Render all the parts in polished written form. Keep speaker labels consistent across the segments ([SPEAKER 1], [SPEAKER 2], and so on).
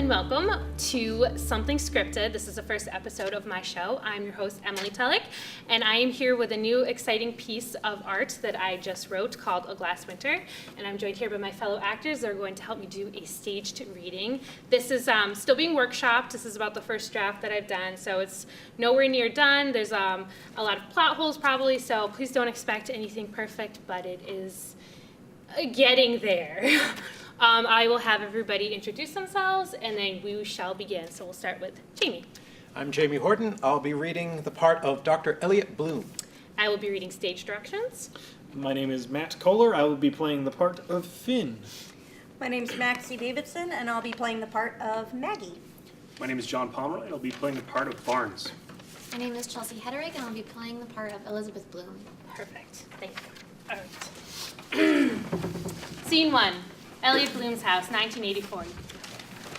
[SPEAKER 1] and welcome to Something Scripted. This is the first episode of my show. I'm your host, Emily Tullock, and I am here with a new exciting piece of art that I just wrote called A Glass Winter, and I'm joined here by my fellow actors. They're going to help me do a staged reading. This is still being workshopped. This is about the first draft that I've done, so it's nowhere near done. There's a lot of plot holes probably, so please don't expect anything perfect, but it is getting there. I will have everybody introduce themselves, and then we shall begin. So we'll start with Jamie.
[SPEAKER 2] I'm Jamie Horton. I'll be reading the part of Dr. Elliot Bloom.
[SPEAKER 1] I will be reading stage directions.
[SPEAKER 3] My name is Matt Kohler. I will be playing the part of Finn.
[SPEAKER 4] My name is Maxie Davidson, and I'll be playing the part of Maggie.
[SPEAKER 5] My name is John Pomeroy, and I'll be playing the part of Barnes.
[SPEAKER 6] My name is Chelsea Hederick, and I'll be playing the part of Elizabeth Bloom.
[SPEAKER 1] Perfect. Thank you. All right. Scene 1. Elliot Bloom's house, 1984.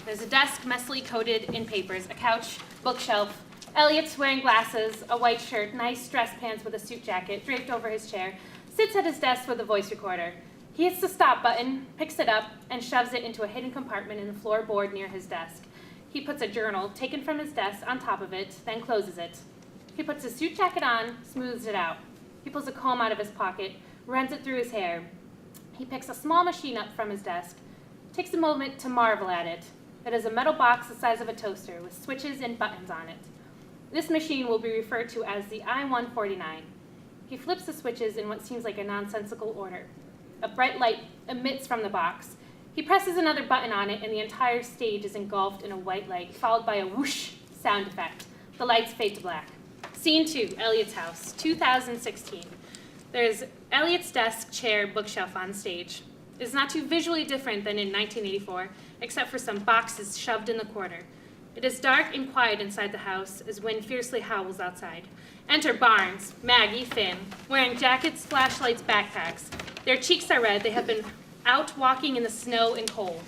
[SPEAKER 1] There's a desk messily coated in papers, a couch, bookshelf. Elliot's wearing glasses, a white shirt, nice dress pants with a suit jacket draped over his chair, sits at his desk with a voice recorder. He hits the stop button, picks it up, and shoves it into a hidden compartment in the floorboard near his desk. He puts a journal, taken from his desk, on top of it, then closes it. He puts his suit jacket on, smooths it out. He pulls a comb out of his pocket, runs it through his hair. He picks a small machine up from his desk, takes a moment to marvel at it. It is a metal box the size of a toaster with switches and buttons on it. This machine will be referred to as the I-149. He flips the switches in what seems like a nonsensical order. A bright light emits from the box. He presses another button on it, and the entire stage is engulfed in a white light, followed by a whoosh sound effect. The lights fade to black. Scene 2, Elliot's house, 2016. There's Elliot's desk, chair, bookshelf on stage. It's not too visually different than in 1984, except for some boxes shoved in the corner. It is dark and quiet inside the house as wind fiercely howls outside. Enter Barnes, Maggie, Finn, wearing jackets, flashlights, backpacks. Their cheeks are red. They have been out walking in the snow and cold.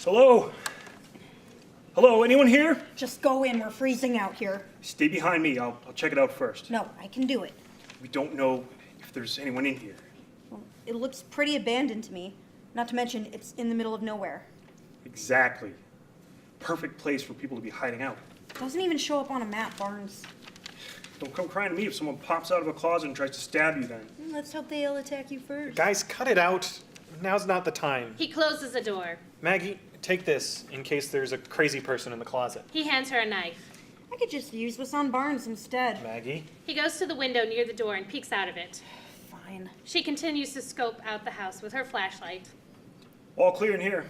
[SPEAKER 5] Hello? Hello, anyone here?
[SPEAKER 4] Just go in, we're freezing out here.
[SPEAKER 5] Stay behind me. I'll check it out first.
[SPEAKER 4] No, I can do it.
[SPEAKER 5] We don't know if there's anyone in here.
[SPEAKER 4] Well, it looks pretty abandoned to me. Not to mention, it's in the middle of nowhere.
[SPEAKER 5] Exactly. Perfect place for people to be hiding out.
[SPEAKER 4] Doesn't even show up on a map, Barnes.
[SPEAKER 5] Don't come crying to me if someone pops out of a closet and tries to stab you then.
[SPEAKER 4] Let's hope they'll attack you first.
[SPEAKER 2] Guys, cut it out. Now's not the time.
[SPEAKER 1] He closes the door.
[SPEAKER 2] Maggie, take this in case there's a crazy person in the closet.
[SPEAKER 1] He hands her a knife.
[SPEAKER 4] I could just use this on Barnes instead.
[SPEAKER 2] Maggie?
[SPEAKER 1] He goes to the window near the door and peeks out of it.
[SPEAKER 4] Fine.
[SPEAKER 1] She continues to scope out the house with her flashlight.
[SPEAKER 5] All clear in here.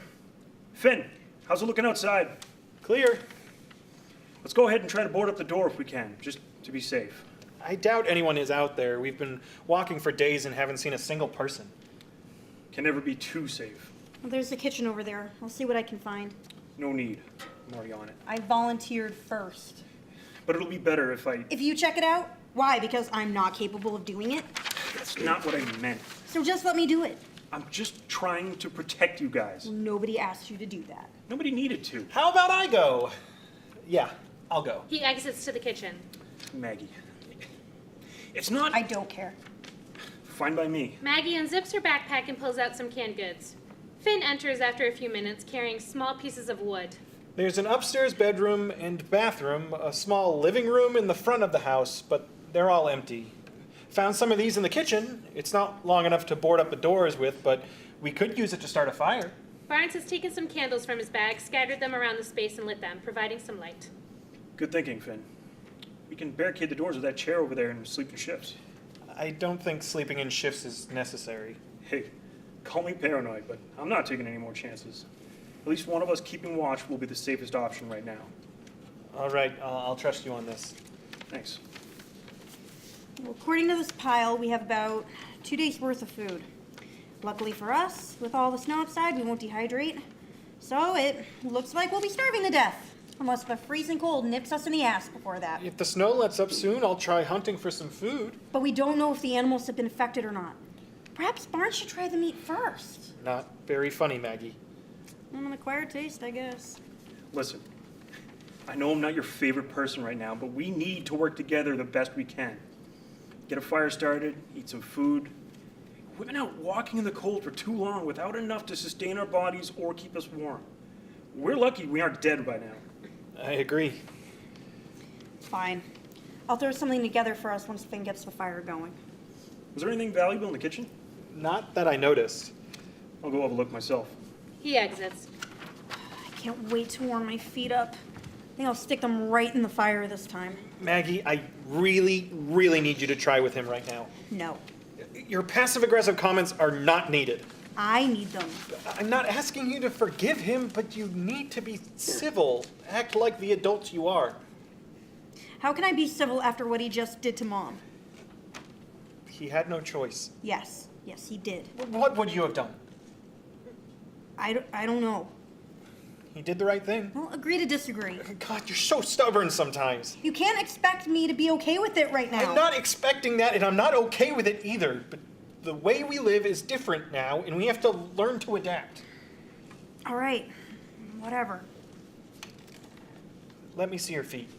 [SPEAKER 5] Finn, how's it looking outside?
[SPEAKER 2] Clear.
[SPEAKER 5] Let's go ahead and try to board up the door if we can, just to be safe.
[SPEAKER 2] I doubt anyone is out there. We've been walking for days and haven't seen a single person.
[SPEAKER 5] Can never be too safe.
[SPEAKER 4] Well, there's the kitchen over there. I'll see what I can find.
[SPEAKER 5] No need. I'm already on it.
[SPEAKER 4] I volunteered first.
[SPEAKER 5] But it'll be better if I...
[SPEAKER 4] If you check it out, why? Because I'm not capable of doing it?
[SPEAKER 5] That's not what I meant.
[SPEAKER 4] So just let me do it.
[SPEAKER 5] I'm just trying to protect you guys.
[SPEAKER 4] Well, nobody asked you to do that.
[SPEAKER 5] Nobody needed to.
[SPEAKER 2] How about I go? Yeah, I'll go.
[SPEAKER 1] He exits to the kitchen.
[SPEAKER 5] Maggie. It's not...
[SPEAKER 4] I don't care.
[SPEAKER 5] Fine by me.
[SPEAKER 1] Maggie unzips her backpack and pulls out some canned goods. Finn enters after a few minutes, carrying small pieces of wood.
[SPEAKER 2] There's an upstairs bedroom and bathroom, a small living room in the front of the house, but they're all empty. Found some of these in the kitchen. It's not long enough to board up the doors with, but we could use it to start a fire.
[SPEAKER 1] Barnes has taken some candles from his bag, scattered them around the space, and lit them, providing some light.
[SPEAKER 5] Good thinking, Finn. We can barricade the doors with that chair over there and sleep in shifts.
[SPEAKER 2] I don't think sleeping in shifts is necessary.
[SPEAKER 5] Hey, call me paranoid, but I'm not taking any more chances. At least one of us keeping watch will be the safest option right now.
[SPEAKER 2] All right, I'll trust you on this.
[SPEAKER 5] Thanks.
[SPEAKER 4] Well, according to this pile, we have about 2 days' worth of food. Luckily for us, with all the snow outside, we won't dehydrate. So it looks like we'll be starving to death. Unless the freezing cold nips us in the ass before that.
[SPEAKER 2] If the snow lets up soon, I'll try hunting for some food.
[SPEAKER 4] But we don't know if the animals have been affected or not. Perhaps Barnes should try the meat first.
[SPEAKER 2] Not very funny, Maggie.
[SPEAKER 4] An acquired taste, I guess.
[SPEAKER 5] Listen, I know I'm not your favorite person right now, but we need to work together the best we can. Get a fire started, eat some food. We've been out walking in the cold for too long without enough to sustain our bodies or keep us warm. We're lucky we aren't dead by now.
[SPEAKER 2] I agree.
[SPEAKER 4] Fine. I'll throw something together for us once Finn gets the fire going.
[SPEAKER 5] Was there anything valuable in the kitchen?
[SPEAKER 2] Not that I noticed.
[SPEAKER 5] I'll go have a look myself.
[SPEAKER 1] He exits.
[SPEAKER 4] I can't wait to warm my feet up. I think I'll stick them right in the fire this time.
[SPEAKER 2] Maggie, I really, really need you to try with him right now.
[SPEAKER 4] No.
[SPEAKER 2] Your passive-aggressive comments are not needed.
[SPEAKER 4] I need them.
[SPEAKER 2] I'm not asking you to forgive him, but you need to be civil. Act like the adult you are.
[SPEAKER 4] How can I be civil after what he just did to Mom?
[SPEAKER 2] He had no choice.
[SPEAKER 4] Yes. Yes, he did.
[SPEAKER 2] What would you have done?
[SPEAKER 4] I don't know.
[SPEAKER 2] He did the right thing.
[SPEAKER 4] Well, agree to disagree.
[SPEAKER 2] God, you're so stubborn sometimes.
[SPEAKER 4] You can't expect me to be okay with it right now.
[SPEAKER 2] I'm not expecting that, and I'm not okay with it either. But the way we live is different now, and we have to learn to adapt.
[SPEAKER 4] All right. Whatever.
[SPEAKER 2] Let me see your feet.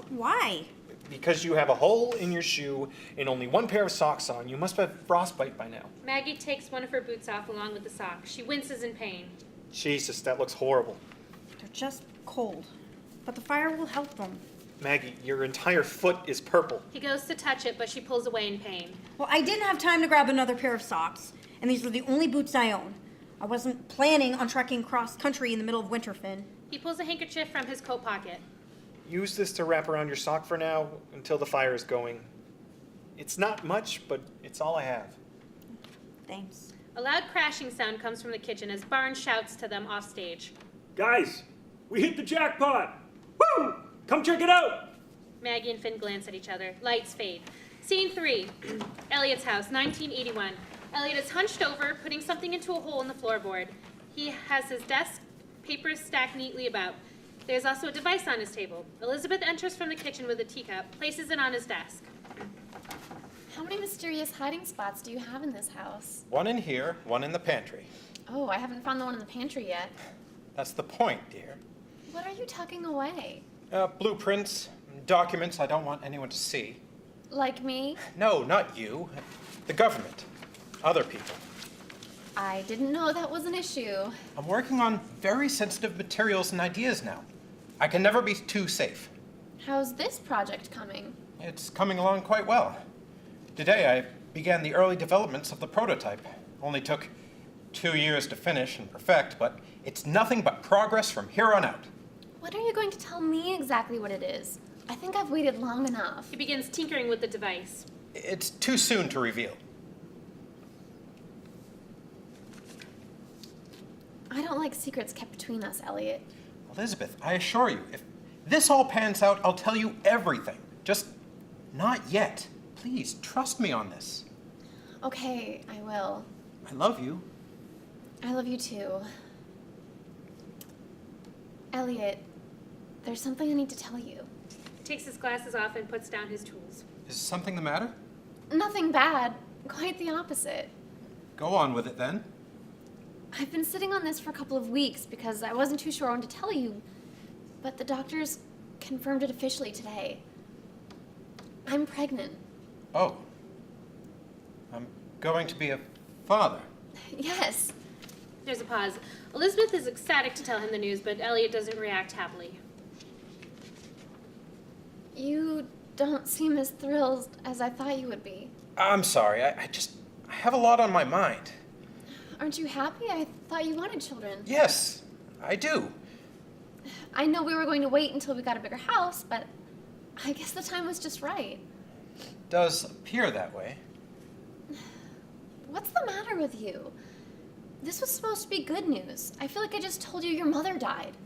[SPEAKER 4] Why?
[SPEAKER 2] Because you have a hole in your shoe and only one pair of socks on. You must have frostbite by now.
[SPEAKER 1] Maggie takes one of her boots off along with the sock. She winces in pain.
[SPEAKER 2] Jesus, that looks horrible.
[SPEAKER 4] They're just cold. But the fire will help them.
[SPEAKER 2] Maggie, your entire foot is purple.
[SPEAKER 1] He goes to touch it, but she pulls away in pain.
[SPEAKER 4] Well, I didn't have time to grab another pair of socks, and these were the only boots I own. I wasn't planning on trekking cross country in the middle of winter, Finn.
[SPEAKER 1] He pulls a handkerchief from his coat pocket.
[SPEAKER 2] Use this to wrap around your sock for now until the fire is going. It's not much, but it's all I have.
[SPEAKER 4] Thanks.
[SPEAKER 1] A loud crashing sound comes from the kitchen as Barnes shouts to them off stage.
[SPEAKER 5] Guys, we hit the jackpot! Woo! Come check it out!
[SPEAKER 1] Maggie and Finn glance at each other. Lights fade. Scene 3. Elliot's house, 1981. Elliot is hunched over, putting something into a hole in the floorboard. He has his desk, papers stacked neatly about. There's also a device on his table. Elizabeth enters from the kitchen with a teacup, places it on his desk.
[SPEAKER 6] How many mysterious hiding spots do you have in this house?
[SPEAKER 7] One in here, one in the pantry.
[SPEAKER 6] Oh, I haven't found the one in the pantry yet.
[SPEAKER 7] That's the point, dear.
[SPEAKER 6] What are you tucking away?
[SPEAKER 7] Blueprints, documents I don't want anyone to see.
[SPEAKER 6] Like me?
[SPEAKER 7] No, not you. The government. Other people.
[SPEAKER 6] I didn't know that was an issue.
[SPEAKER 7] I'm working on very sensitive materials and ideas now. I can never be too safe.
[SPEAKER 6] How's this project coming?
[SPEAKER 7] It's coming along quite well. Today I began the early developments of the prototype. Only took 2 years to finish and perfect, but it's nothing but progress from here on out.
[SPEAKER 6] When are you going to tell me exactly what it is? I think I've waited long enough.
[SPEAKER 1] He begins tinkering with the device.
[SPEAKER 7] It's too soon to reveal.
[SPEAKER 6] I don't like secrets kept between us, Elliot.
[SPEAKER 7] Elizabeth, I assure you, if this all pans out, I'll tell you everything. Just not yet. Please, trust me on this.
[SPEAKER 6] Okay, I will.
[SPEAKER 7] I love you.
[SPEAKER 6] I love you too. Elliot, there's something I need to tell you.
[SPEAKER 1] He takes his glasses off and puts down his tools.
[SPEAKER 7] Is something the matter?
[SPEAKER 6] Nothing bad, quite the opposite.
[SPEAKER 7] Go on with it then.
[SPEAKER 6] I've been sitting on this for a couple of weeks because I wasn't too sure when to tell you, but the doctors confirmed it officially today. I'm pregnant.
[SPEAKER 7] Oh. I'm going to be a father.
[SPEAKER 6] Yes.
[SPEAKER 1] There's a pause. Elizabeth is ecstatic to tell him the news, but Elliot doesn't react happily.
[SPEAKER 6] You don't seem as thrilled as I thought you would be.
[SPEAKER 7] I'm sorry. I have a lot on my mind.
[SPEAKER 6] Aren't you happy? I thought you wanted children.
[SPEAKER 7] Yes, I do.
[SPEAKER 6] I know we were going to wait until we got a bigger house, but I guess the time was just right.
[SPEAKER 7] Does appear that way.
[SPEAKER 6] What's the matter with you? This was supposed to be good news. I feel like I just told you your mother died.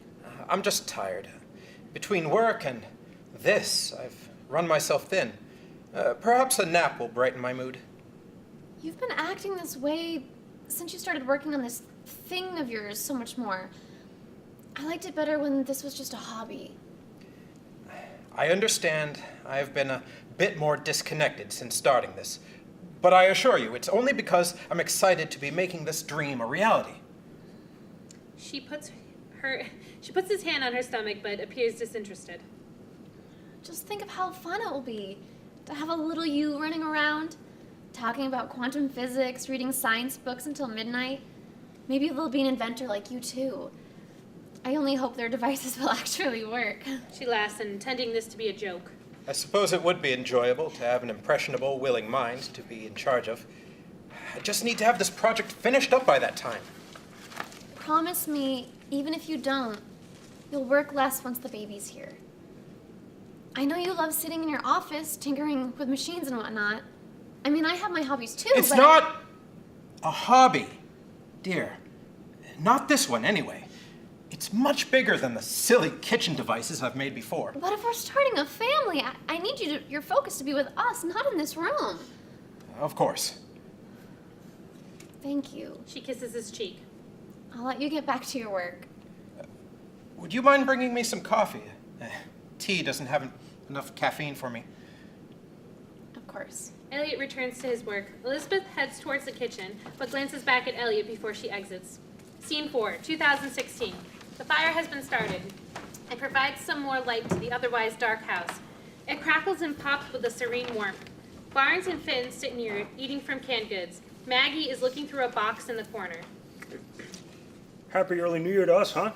[SPEAKER 7] I'm just tired. Between work and this, I've run myself thin. Perhaps a nap will brighten my mood.
[SPEAKER 6] You've been acting this way since you started working on this thing of yours so much more. I liked it better when this was just a hobby.
[SPEAKER 7] I understand I've been a bit more disconnected since starting this, but I assure you, it's only because I'm excited to be making this dream a reality.
[SPEAKER 1] She puts his hand on her stomach, but appears disinterested.
[SPEAKER 6] Just think of how fun it will be to have a little you running around, talking about quantum physics, reading science books until midnight. Maybe there'll be an inventor like you too. I only hope their devices will actually work.
[SPEAKER 1] She laughs, intending this to be a joke.
[SPEAKER 7] I suppose it would be enjoyable to have an impressionable, willing mind to be in charge of. I just need to have this project finished up by that time.
[SPEAKER 6] Promise me, even if you don't, you'll work less once the baby's here. I know you love sitting in your office, tinkering with machines and whatnot. I mean, I have my hobbies too,
[SPEAKER 7] It's
[SPEAKER 6] but
[SPEAKER 7] not a hobby, dear. Not this one, anyway. It's much bigger than the silly kitchen devices I've made before.
[SPEAKER 6] But if we're starting a family, I need your focus to be with us, not in this room.
[SPEAKER 7] Of course.
[SPEAKER 6] Thank you.
[SPEAKER 1] She kisses his cheek.
[SPEAKER 6] I'll let you get back to your work.
[SPEAKER 7] Would you mind bringing me some coffee? Tea doesn't have enough caffeine for me.
[SPEAKER 6] Of course.
[SPEAKER 1] Elliot returns to his work. Elizabeth heads towards the kitchen, but glances back at Elliot before she exits. Scene 4, 2016. The fire has been started. It provides some more light to the otherwise dark house. It crackles and pops with a serene warmth. Barnes and Finn sit near it, eating from canned goods. Maggie is looking through a box in the corner.
[SPEAKER 5] Happy early New Year to us, huh?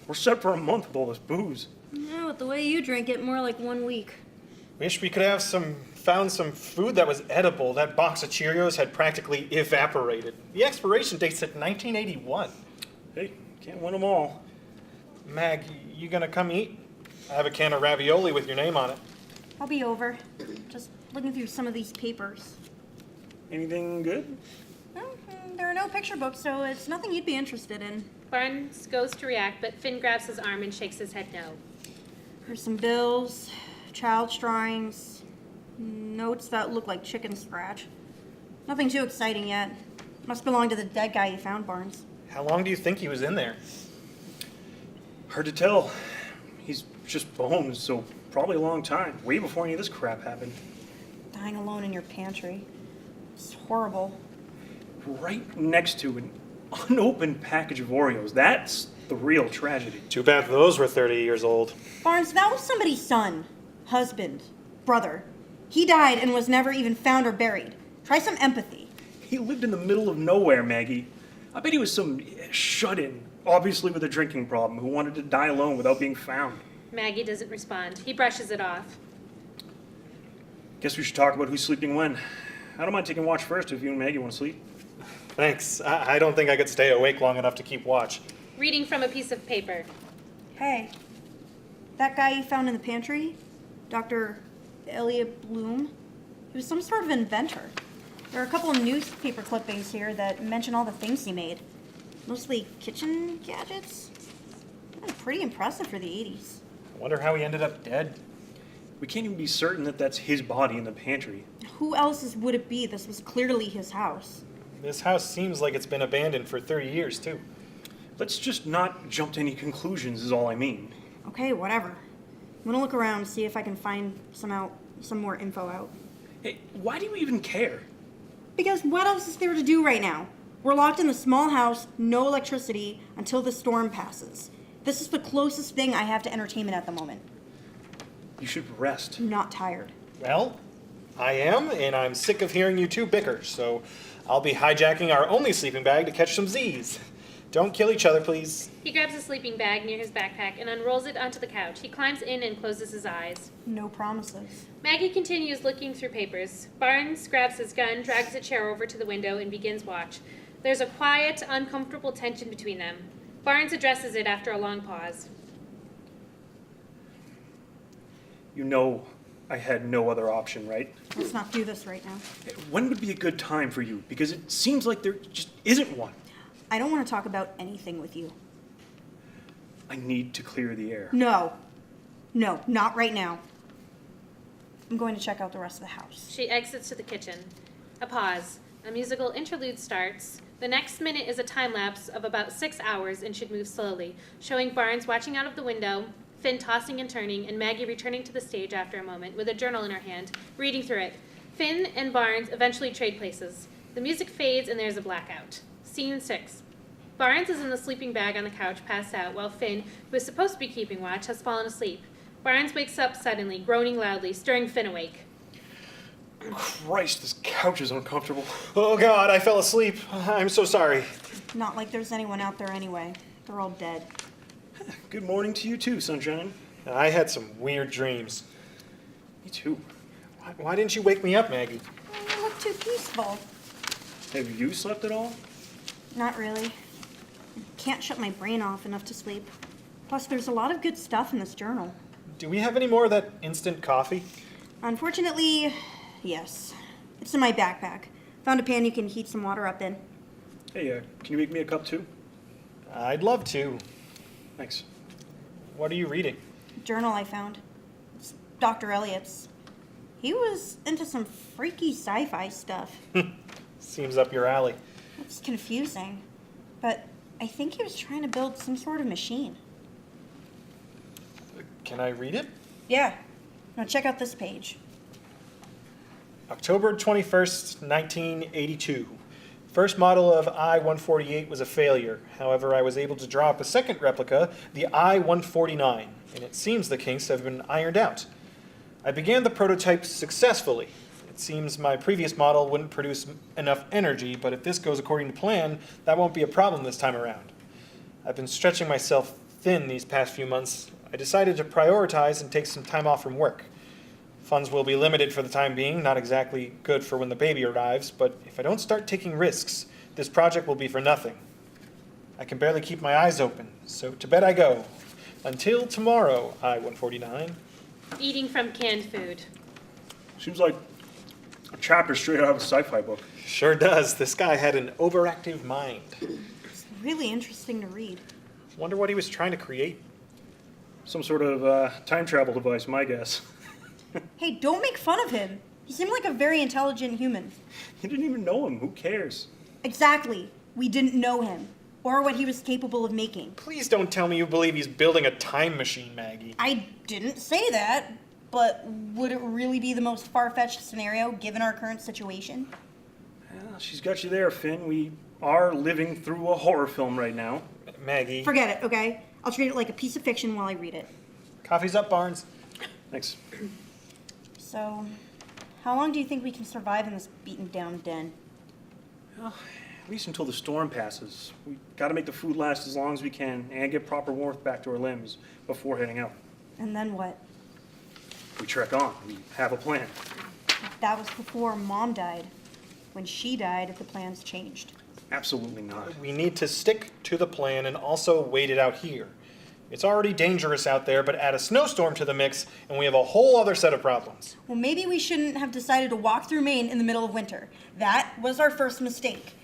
[SPEAKER 5] We're set for a month with all this booze.
[SPEAKER 4] Yeah, with the way you drink it, more like 1 week.
[SPEAKER 2] Wish we could have found some food that was edible. That box of Cheerios had practically evaporated. The expiration date said 1981.
[SPEAKER 5] Hey, can't win them all.
[SPEAKER 2] Mag, you gonna come eat? I have a can of ravioli with your name on it.
[SPEAKER 4] I'll be over. Just looking through some of these papers.
[SPEAKER 5] Anything good?
[SPEAKER 4] Well, there are no picture books, so it's nothing you'd be interested in.
[SPEAKER 1] Barnes goes to react, but Finn grabs his arm and shakes his head no.
[SPEAKER 4] There's some bills, child's drawings, notes that look like chicken scratch. Nothing too exciting yet. Must belong to the dead guy you found, Barnes.
[SPEAKER 2] How long do you think he was in there?
[SPEAKER 5] Hard to tell. He's just bones, so probably a long time. Way before any of this crap happened.
[SPEAKER 4] Dying alone in your pantry. It's horrible.
[SPEAKER 5] Right next to an unopened package of Oreos. That's the real tragedy.
[SPEAKER 2] Too bad those were 30 years old.
[SPEAKER 4] Barnes, that was somebody's son, husband, brother. He died and was never even found or buried. Try some empathy.
[SPEAKER 5] He lived in the middle of nowhere, Maggie. I bet he was some shut-in, obviously with a drinking problem, who wanted to die alone without being found.
[SPEAKER 1] Maggie doesn't respond. He brushes it off.
[SPEAKER 5] Guess we should talk about who's sleeping when. I don't mind taking watch first if you and Maggie want to sleep.
[SPEAKER 2] Thanks. I don't think I could stay awake long enough to keep watch.
[SPEAKER 1] Reading from a piece of paper.
[SPEAKER 4] Hey, that guy you found in the pantry, Dr. Elliot Bloom, he was some sort of inventor. There are a couple of newspaper clippings here that mention all the things he made. Mostly kitchen gadgets. Pretty impressive for the 80s.
[SPEAKER 2] I wonder how he ended up dead.
[SPEAKER 5] We can't even be certain that that's his body in the pantry.
[SPEAKER 4] Who else's would it be? This was clearly his house.
[SPEAKER 2] This house seems like it's been abandoned for 30 years, too.
[SPEAKER 5] Let's just not jump to any conclusions is all I mean.
[SPEAKER 4] Okay, whatever. I'm gonna look around, see if I can find some more info out.
[SPEAKER 5] Hey, why do you even care?
[SPEAKER 4] Because what else is there to do right now? We're locked in the small house, no electricity, until the storm passes. This is the closest thing I have to entertainment at the moment.
[SPEAKER 5] You should rest.
[SPEAKER 4] I'm not tired.
[SPEAKER 2] Well, I am, and I'm sick of hearing you two bicker, so I'll be hijacking our only sleeping bag to catch some Z's. Don't kill each other, please.
[SPEAKER 1] He grabs a sleeping bag near his backpack and unrolls it onto the couch. He climbs in and closes his eyes.
[SPEAKER 4] No promises.
[SPEAKER 1] Maggie continues looking through papers. Barnes grabs his gun, drags a chair over to the window, and begins watch. There's a quiet, uncomfortable tension between them. Barnes addresses it after a long pause.
[SPEAKER 5] You know I had no other option, right?
[SPEAKER 4] Let's not do this right now.
[SPEAKER 5] When would be a good time for you? Because it seems like there just isn't one.
[SPEAKER 4] I don't want to talk about anything with you.
[SPEAKER 5] I need to clear the air.
[SPEAKER 4] No. No, not right now. I'm going to check out the rest of the house.
[SPEAKER 1] She exits to the kitchen. A pause. A musical interlude starts. The next minute is a time lapse of about 6 hours and should move slowly, showing Barnes watching out of the window, Finn tossing and turning, and Maggie returning to the stage after a moment with a journal in her hand, reading through it. Finn and Barnes eventually trade places. The music fades and there's a blackout. Scene 6. Barnes is in the sleeping bag on the couch, passed out, while Finn, who is supposed to be keeping watch, has fallen asleep. Barnes wakes up suddenly, groaning loudly, stirring Finn awake.
[SPEAKER 5] Christ, this couch is uncomfortable.
[SPEAKER 2] Oh, God, I fell asleep. I'm so sorry.
[SPEAKER 4] Not like there's anyone out there anyway. They're all dead.
[SPEAKER 5] Good morning to you too, Sunshine.
[SPEAKER 2] I had some weird dreams.
[SPEAKER 5] Me too.
[SPEAKER 2] Why didn't you wake me up, Maggie?
[SPEAKER 4] You look too peaceful.
[SPEAKER 5] Have you slept at all?
[SPEAKER 4] Not really. Can't shut my brain off enough to sleep. Plus, there's a lot of good stuff in this journal.
[SPEAKER 2] Do we have any more of that instant coffee?
[SPEAKER 4] Unfortunately, yes. It's in my backpack. Found a pan you can heat some water up in.
[SPEAKER 5] Hey, can you make me a cup too?
[SPEAKER 2] I'd love to.
[SPEAKER 5] Thanks.
[SPEAKER 2] What are you reading?
[SPEAKER 4] Journal I found. It's Dr. Elliott's. He was into some freaky sci-fi stuff.
[SPEAKER 2] Seems up your alley.
[SPEAKER 4] It's confusing, but I think he was trying to build some sort of machine.
[SPEAKER 2] Can I read it?
[SPEAKER 4] Yeah. Now check out this page.
[SPEAKER 2] October 21st, 1982. First model of I-148 was a failure. However, I was able to draw up a second replica, the I-149, and it seems the kinks have been ironed out. I began the prototype successfully. It seems my previous model wouldn't produce enough energy, but if this goes according to plan, that won't be a problem this time around. I've been stretching myself thin these past few months. I decided to prioritize and take some time off from work. Funds will be limited for the time being, not exactly good for when the baby arrives, but if I don't start taking risks, this project will be for nothing. I can barely keep my eyes open, so to bed I go. Until tomorrow, I-149.
[SPEAKER 1] Eating from canned food.
[SPEAKER 5] Seems like a chapter straight out of a sci-fi book.
[SPEAKER 2] Sure does. This guy had an overactive mind.
[SPEAKER 4] It's really interesting to read.
[SPEAKER 2] Wonder what he was trying to create.
[SPEAKER 5] Some sort of time travel device, my guess.
[SPEAKER 4] Hey, don't make fun of him. He seemed like a very intelligent human.
[SPEAKER 5] You didn't even know him. Who cares?
[SPEAKER 4] Exactly. We didn't know him, or what he was capable of making.
[SPEAKER 2] Please don't tell me you believe he's building a time machine, Maggie.
[SPEAKER 4] I didn't say that, but would it really be the most far-fetched scenario given our current situation?
[SPEAKER 5] Well, she's got you there, Finn. We are living through a horror film right now.
[SPEAKER 2] Maggie.
[SPEAKER 4] Forget it, okay? I'll treat it like a piece of fiction while I read it.
[SPEAKER 2] Coffee's up, Barnes.
[SPEAKER 5] Thanks.
[SPEAKER 4] So, how long do you think we can survive in this beaten-down den?
[SPEAKER 5] Well, at least until the storm passes. We got to make the food last as long as we can and get proper warmth back to our limbs before heading out.
[SPEAKER 4] And then what?
[SPEAKER 5] We trek on. We have a plan.
[SPEAKER 4] That was before Mom died. When she died, the plans changed.
[SPEAKER 5] Absolutely not.
[SPEAKER 2] We need to stick to the plan and also wait it out here. It's already dangerous out there, but add a snowstorm to the mix, and we have a whole other set of problems.
[SPEAKER 4] Well, maybe we shouldn't have decided to walk through Maine in the middle of winter. That was our first mistake.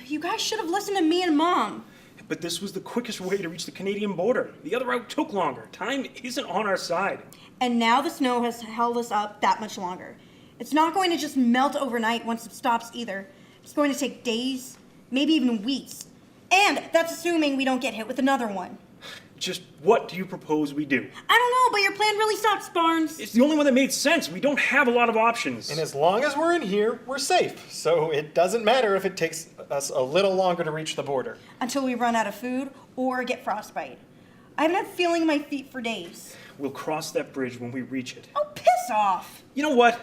[SPEAKER 4] You guys should have listened to me and Mom.
[SPEAKER 5] But this was the quickest way to reach the Canadian border. The other route took longer. Time isn't on our side.
[SPEAKER 4] And now the snow has held us up that much longer. It's not going to just melt overnight once it stops either. It's going to take days, maybe even weeks. And that's assuming we don't get hit with another one.
[SPEAKER 5] Just what do you propose we do?
[SPEAKER 4] I don't know, but your plan really sucks, Barnes.
[SPEAKER 5] It's the only one that made sense. We don't have a lot of options.
[SPEAKER 2] And as long as we're in here, we're safe. So it doesn't matter if it takes us a little longer to reach the border.
[SPEAKER 4] Until we run out of food or get frostbite. I haven't had feeling in my feet for days.
[SPEAKER 5] We'll cross that bridge when we reach it.
[SPEAKER 4] Oh, piss off.
[SPEAKER 5] You know what?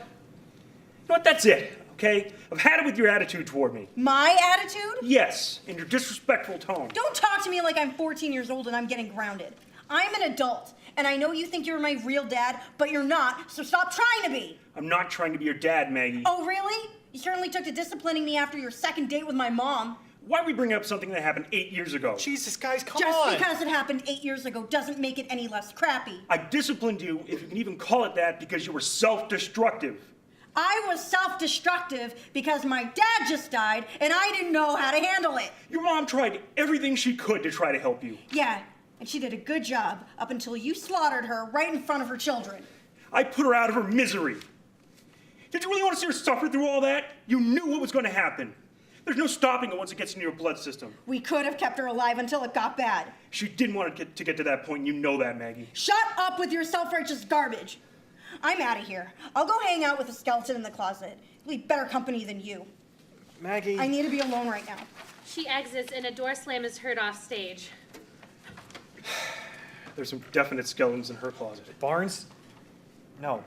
[SPEAKER 5] That's it, okay? I've had it with your attitude toward me.
[SPEAKER 4] My attitude?
[SPEAKER 5] Yes, and your disrespectful tone.
[SPEAKER 4] Don't talk to me like I'm 14 years old and I'm getting grounded. I'm an adult, and I know you think you're my real dad, but you're not, so stop trying to be.
[SPEAKER 5] I'm not trying to be your dad, Maggie.
[SPEAKER 4] Oh, really? You certainly took to disciplining me after your second date with my mom.
[SPEAKER 5] Why we bring up something that happened 8 years ago?
[SPEAKER 2] Jesus, guys, come
[SPEAKER 4] Just
[SPEAKER 2] on.
[SPEAKER 4] because it happened 8 years ago doesn't make it any less crappy.
[SPEAKER 5] I disciplined you, if you can even call it that, because you were self-destructive.
[SPEAKER 4] I was self-destructive because my dad just died and I didn't know how to handle it.
[SPEAKER 5] Your mom tried everything she could to try to help you.
[SPEAKER 4] Yeah, and she did a good job up until you slaughtered her right in front of her children.
[SPEAKER 5] I put her out of her misery. Did you really want to see her suffer through all that? You knew what was going to happen. There's no stopping it once it gets into your blood system.
[SPEAKER 4] We could have kept her alive until it got bad.
[SPEAKER 5] She didn't want to get to that point, and you know that, Maggie.
[SPEAKER 4] Shut up with your self-righteous garbage. I'm out of here. I'll go hang out with a skeleton in the closet. He'll be better company than you.
[SPEAKER 2] Maggie.
[SPEAKER 4] I need to be alone right now.
[SPEAKER 1] She exits and a door slam is heard off stage.
[SPEAKER 5] There's some definite skeletons in her closet.
[SPEAKER 2] Barnes? No.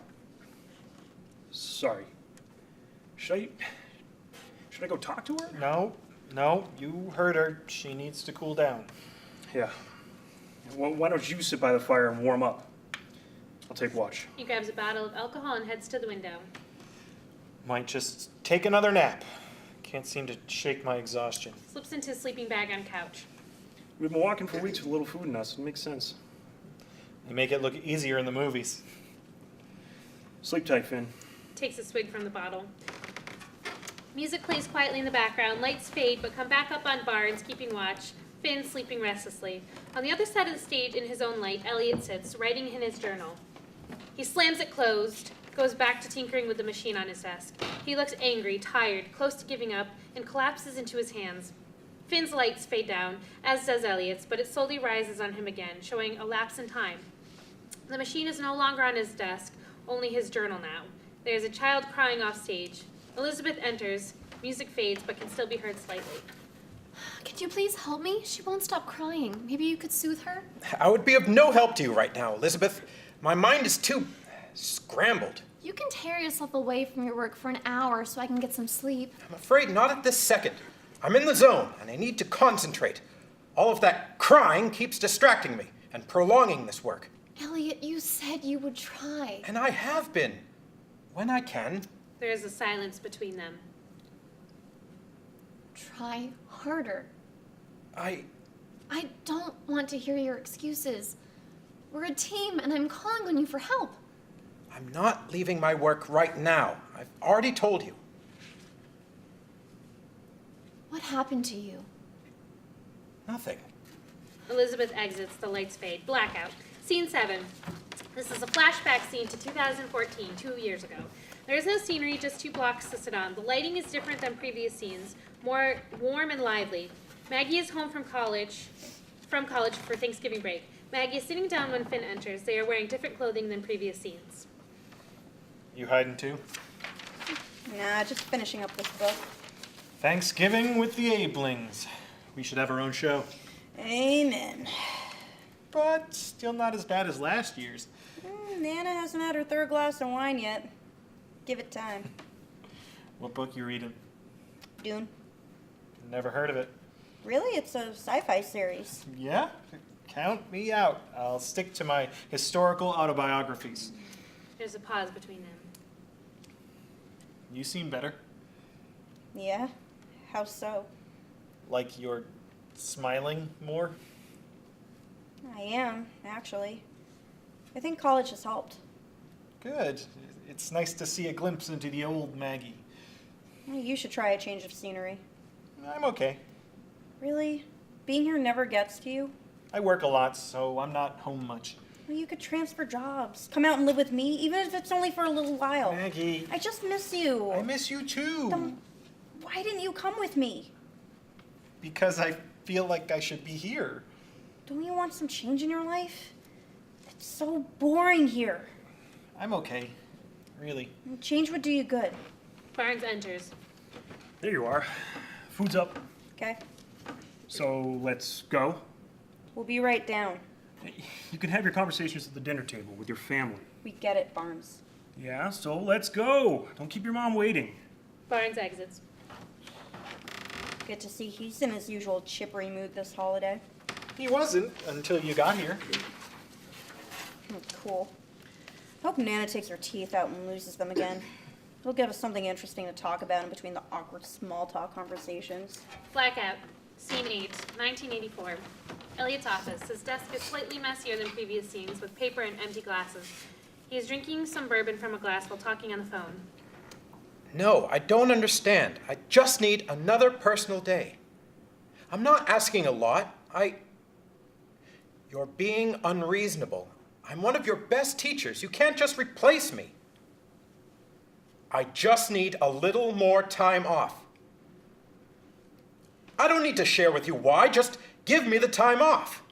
[SPEAKER 5] Sorry. Should I go talk to her?
[SPEAKER 2] No, you heard her. She needs to cool down.
[SPEAKER 5] Yeah. Why don't you sit by the fire and warm up? I'll take watch.
[SPEAKER 1] He grabs a bottle of alcohol and heads to the window.
[SPEAKER 2] Might just take another nap. Can't seem to shake my exhaustion.
[SPEAKER 1] Slips into his sleeping bag on couch.
[SPEAKER 5] We've been walking for weeks with little food in us. It makes sense.
[SPEAKER 2] They make it look easier in the movies.
[SPEAKER 5] Sleep tight, Finn.
[SPEAKER 1] Takes a swig from the bottle. Music plays quietly in the background. Lights fade but come back up on Barnes, keeping watch. Finn sleeping restlessly. On the other side of the stage, in his own light, Elliot sits, writing in his journal. He slams it closed, goes back to tinkering with the machine on his desk. He looks angry, tired, close to giving up, and collapses into his hands. Finn's lights fade down, as does Elliot's, but it slowly rises on him again, showing a lapse in time. The machine is no longer on his desk, only his journal now. There is a child crying off stage. Elizabeth enters. Music fades, but can still be heard slightly.
[SPEAKER 6] Could you please help me? She won't stop crying. Maybe you could soothe her?
[SPEAKER 7] I would be of no help to you right now, Elizabeth. My mind is too scrambled.
[SPEAKER 6] You can tear yourself away from your work for an hour so I can get some sleep.
[SPEAKER 7] I'm afraid not at this second. I'm in the zone, and I need to concentrate. All of that crying keeps distracting me and prolonging this work.
[SPEAKER 6] Elliot, you said you would try.
[SPEAKER 7] And I have been. When I can.
[SPEAKER 1] There is a silence between them.
[SPEAKER 6] Try harder.
[SPEAKER 7] I
[SPEAKER 6] don't want to hear your excuses. We're a team, and I'm calling on you for help.
[SPEAKER 7] I'm not leaving my work right now. I've already told you.
[SPEAKER 6] What happened to you?
[SPEAKER 7] Nothing.
[SPEAKER 1] Elizabeth exits, the lights fade. Blackout. Scene 7. This is a flashback scene to 2014, 2 years ago. There is no scenery, just 2 blocks to sit on. The lighting is different than previous scenes, more warm and lively. Maggie is home from college for Thanksgiving break. Maggie is sitting down when Finn enters. They are wearing different clothing than previous scenes.
[SPEAKER 2] You hiding too?
[SPEAKER 4] Nah, just finishing up this book.
[SPEAKER 2] Thanksgiving with the Ablings. We should have our own show.
[SPEAKER 4] Amen.
[SPEAKER 2] But still not as bad as last year's.
[SPEAKER 4] Nana hasn't had her 3rd glass of wine yet. Give it time.
[SPEAKER 2] What book you reading?
[SPEAKER 4] Dune.
[SPEAKER 2] Never heard of it.
[SPEAKER 4] Really? It's a sci-fi series.
[SPEAKER 2] Yeah? Count me out. I'll stick to my historical autobiographies.
[SPEAKER 1] There's a pause between them.
[SPEAKER 2] You seem better.
[SPEAKER 4] Yeah? How so?
[SPEAKER 2] Like you're smiling more.
[SPEAKER 4] I am, actually. I think college has helped.
[SPEAKER 2] Good. It's nice to see a glimpse into the old Maggie.
[SPEAKER 4] Well, you should try a change of scenery.
[SPEAKER 2] I'm okay.
[SPEAKER 4] Really? Being here never gets to you?
[SPEAKER 2] I work a lot, so I'm not home much.
[SPEAKER 4] Well, you could transfer jobs. Come out and live with me, even if it's only for a little while.
[SPEAKER 2] Maggie,
[SPEAKER 4] I just miss you.
[SPEAKER 2] I miss you too.
[SPEAKER 4] Then why didn't you come with me?
[SPEAKER 2] Because I feel like I should be here.
[SPEAKER 4] Don't you want some change in your life? It's so boring here.
[SPEAKER 2] I'm okay. Really.
[SPEAKER 4] Change would do you good.
[SPEAKER 1] Barnes enters.
[SPEAKER 5] There you are. Food's up.
[SPEAKER 4] Okay?
[SPEAKER 5] So let's go.
[SPEAKER 4] We'll be right down.
[SPEAKER 5] You can have your conversations at the dinner table with your family.
[SPEAKER 4] We get it, Barnes.
[SPEAKER 5] Yeah, so let's go. Don't keep your mom waiting.
[SPEAKER 1] Barnes exits.
[SPEAKER 4] Good to see he's in his usual chippery mood this holiday.
[SPEAKER 2] He wasn't until you got here.
[SPEAKER 4] Cool. Hope Nana takes her teeth out and loses them again. It'll give us something interesting to talk about in between the awkward small talk conversations.
[SPEAKER 1] Blackout. Scene 8, 1984. Elliot's office. His desk is slightly messier than previous scenes, with paper and empty glasses. He is drinking some bourbon from a glass while talking on the phone.
[SPEAKER 7] No, I don't understand. I just need another personal day. I'm not asking a lot. You're being unreasonable. I'm one of your best teachers. You can't just replace me. I just need a little more time off. I don't need to share with you why. Just give me the time off.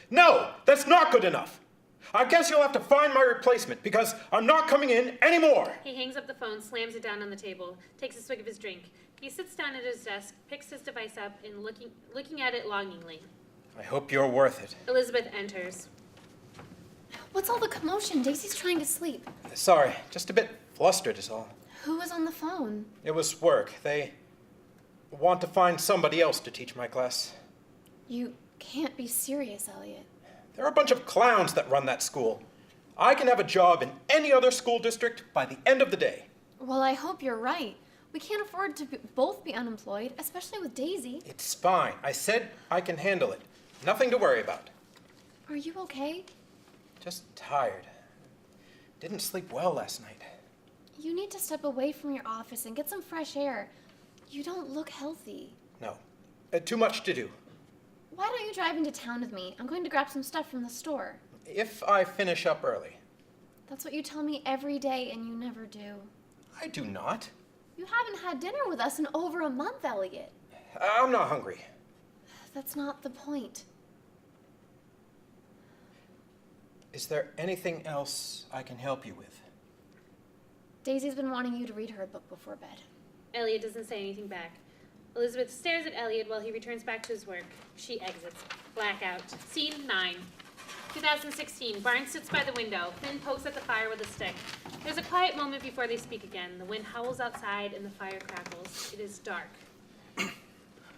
[SPEAKER 7] No, that's not good enough. I guess you'll have to find my replacement because I'm not coming in anymore.
[SPEAKER 1] He hangs up the phone, slams it down on the table, takes a swig of his drink. He sits down at his desk, picks his device up, and looking at it longingly.
[SPEAKER 7] I hope you're worth it.
[SPEAKER 1] Elizabeth enters.
[SPEAKER 6] What's all the commotion? Daisy's trying to sleep.
[SPEAKER 7] Sorry, just a bit flustered is all.
[SPEAKER 6] Who was on the phone?
[SPEAKER 7] It was work. They want to find somebody else to teach my class.
[SPEAKER 6] You can't be serious, Elliot.
[SPEAKER 7] There are a bunch of clowns that run that school. I can have a job in any other school district by the end of the day.
[SPEAKER 6] Well, I hope you're right. We can't afford to both be unemployed, especially with Daisy.
[SPEAKER 7] It's fine. I said I can handle it. Nothing to worry about.
[SPEAKER 6] Are you okay?
[SPEAKER 7] Just tired. Didn't sleep well last night.
[SPEAKER 6] You need to step away from your office and get some fresh air. You don't look healthy.
[SPEAKER 7] No. Too much to do.
[SPEAKER 6] Why don't you drive into town with me? I'm going to grab some stuff from the store.
[SPEAKER 7] If I finish up early.
[SPEAKER 6] That's what you tell me every day, and you never do.
[SPEAKER 7] I do not.
[SPEAKER 6] You haven't had dinner with us in over a month, Elliot.
[SPEAKER 7] I'm not hungry.
[SPEAKER 6] That's not the point.
[SPEAKER 7] Is there anything else I can help you with?
[SPEAKER 6] Daisy's been wanting you to read her a book before bed.
[SPEAKER 1] Elliot doesn't say anything back. Elizabeth stares at Elliot while he returns back to his work. She exits. Blackout. Scene 9. 2016. Barnes sits by the window. Finn pokes at the fire with a stick. There's a quiet moment before they speak again. The wind howls outside and the fire crackles. It is dark.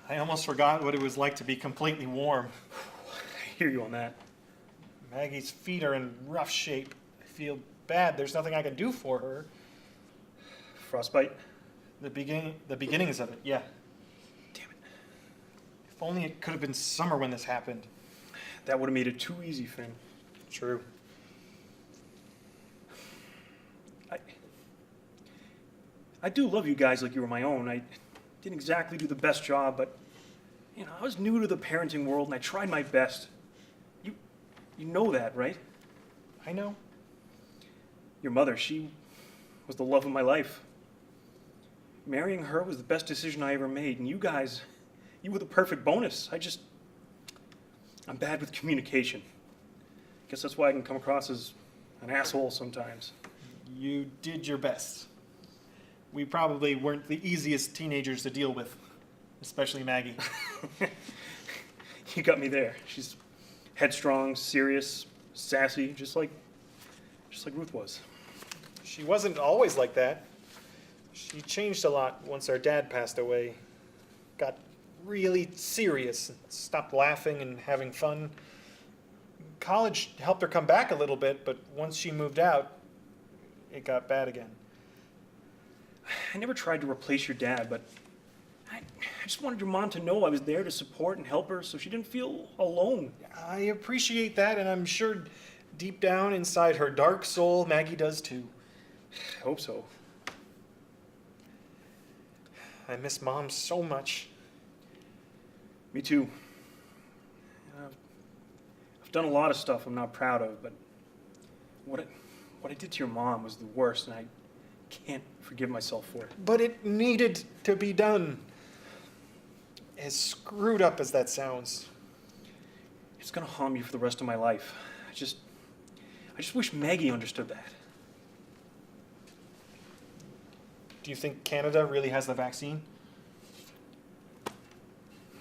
[SPEAKER 2] I almost forgot what it was like to be completely warm.
[SPEAKER 5] I hear you on that.
[SPEAKER 2] Maggie's feet are in rough shape. I feel bad. There's nothing I can do for her.
[SPEAKER 5] Frostbite?
[SPEAKER 2] The beginnings of it, yeah.
[SPEAKER 5] Damn it.
[SPEAKER 2] If only it could have been summer when this happened.
[SPEAKER 5] That would have made it too easy, Finn.
[SPEAKER 2] True.
[SPEAKER 5] I do love you guys like you were my own. I didn't exactly do the best job, but, I was new to the parenting world and I tried my best. You know that, right?
[SPEAKER 2] I know.
[SPEAKER 5] Your mother, she was the love of my life. Marrying her was the best decision I ever made, and you guys, you were the perfect bonus. I'm bad with communication. Guess that's why I can come across as an asshole sometimes.
[SPEAKER 2] You did your best. We probably weren't the easiest teenagers to deal with, especially Maggie.
[SPEAKER 5] You got me there. She's headstrong, serious, sassy, just like Ruth was.
[SPEAKER 2] She wasn't always like that. She changed a lot once our dad passed away. Got really serious, stopped laughing and having fun. College helped her come back a little bit, but once she moved out, it got bad again.
[SPEAKER 5] I never tried to replace your dad, but I just wanted your mom to know I was there to support and help her so she didn't feel alone.
[SPEAKER 2] I appreciate that, and I'm sure deep down inside her dark soul, Maggie does too.
[SPEAKER 5] I hope so.
[SPEAKER 2] I miss Mom so much.
[SPEAKER 5] Me too. I've done a lot of stuff I'm not proud of, but what I did to your mom was the worst, and I can't forgive myself for it.
[SPEAKER 2] But it needed to be done. As screwed up as that sounds.
[SPEAKER 5] It's gonna haunt me for the rest of my life. I just wish Maggie understood that.
[SPEAKER 2] Do you think Canada really has the vaccine?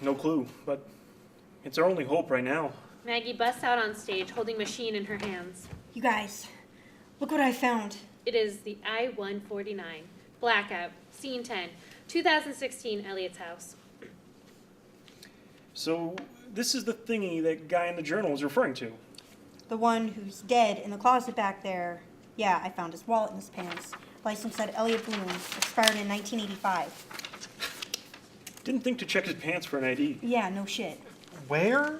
[SPEAKER 5] No clue, but it's our only hope right now.
[SPEAKER 1] Maggie busts out on stage, holding machine in her hands.
[SPEAKER 4] You guys, look what I found.
[SPEAKER 1] It is the I-149. Blackout. Scene 10. 2016, Elliot's house.
[SPEAKER 5] So this is the thingy that guy in the journal was referring to.
[SPEAKER 4] The one who's dead in the closet back there. Yeah, I found his wallet in his pants. License said Elliot Bloom, expired in 1985.
[SPEAKER 5] Didn't think to check his pants for an ID.
[SPEAKER 4] Yeah, no shit.
[SPEAKER 2] Where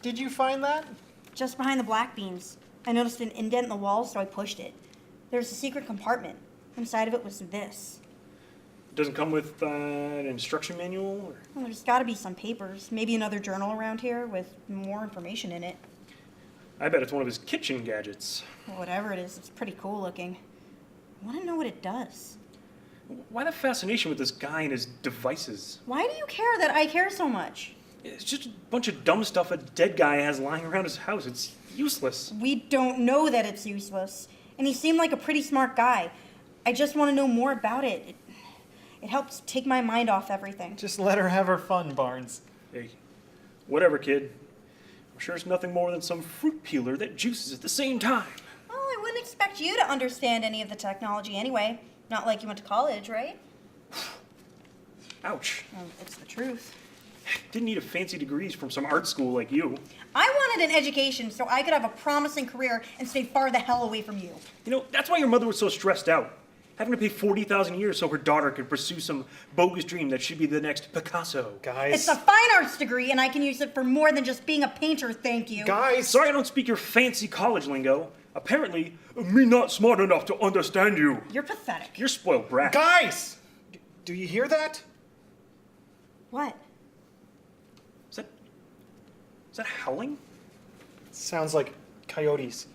[SPEAKER 2] did you find that?
[SPEAKER 4] Just behind the black beans. I noticed an indent in the wall, so I pushed it. There was a secret compartment. Inside of it was this.
[SPEAKER 5] Doesn't come with an instruction manual? Or...
[SPEAKER 4] Well, there's got to be some papers, maybe another journal around here with more information in it.
[SPEAKER 5] I bet it's one of his kitchen gadgets.
[SPEAKER 4] Well, whatever it is, it's pretty cool looking. I want to know what it does.
[SPEAKER 5] Why the fascination with this guy and his devices?
[SPEAKER 4] Why do you care that I care so much?
[SPEAKER 5] It's just a bunch of dumb stuff a dead guy has lying around his house. It's useless.
[SPEAKER 4] We don't know that it's useless. And he seemed like a pretty smart guy. I just want to know more about it. It helps take my mind off everything.
[SPEAKER 2] Just let her have her fun, Barnes.
[SPEAKER 5] Hey, whatever, kid. I'm sure it's nothing more than some fruit peeler that juices at the same time.
[SPEAKER 4] Well, I wouldn't expect you to understand any of the technology anyway. Not like you went to college, right?
[SPEAKER 5] Ouch.
[SPEAKER 4] Well, it's the truth.
[SPEAKER 5] Didn't need a fancy degrees from some art school like you.
[SPEAKER 4] I wanted an education so I could have a promising career and stay far the hell away from you.
[SPEAKER 5] You know, that's why your mother was so stressed out. Having to pay 40,000 a year so her daughter could pursue some bogus dream that she'd be the next Picasso.
[SPEAKER 2] Guys.
[SPEAKER 4] It's a fine arts degree, and I can use it for more than just being a painter, thank you.
[SPEAKER 2] Guys.
[SPEAKER 5] Sorry I don't speak your fancy college lingo. Apparently, me not smart enough to understand you.
[SPEAKER 4] You're pathetic.
[SPEAKER 5] You're spoiled brat.
[SPEAKER 2] Guys! Do you hear that?
[SPEAKER 4] What?
[SPEAKER 5] Is that howling?
[SPEAKER 2] Sounds like coyotes.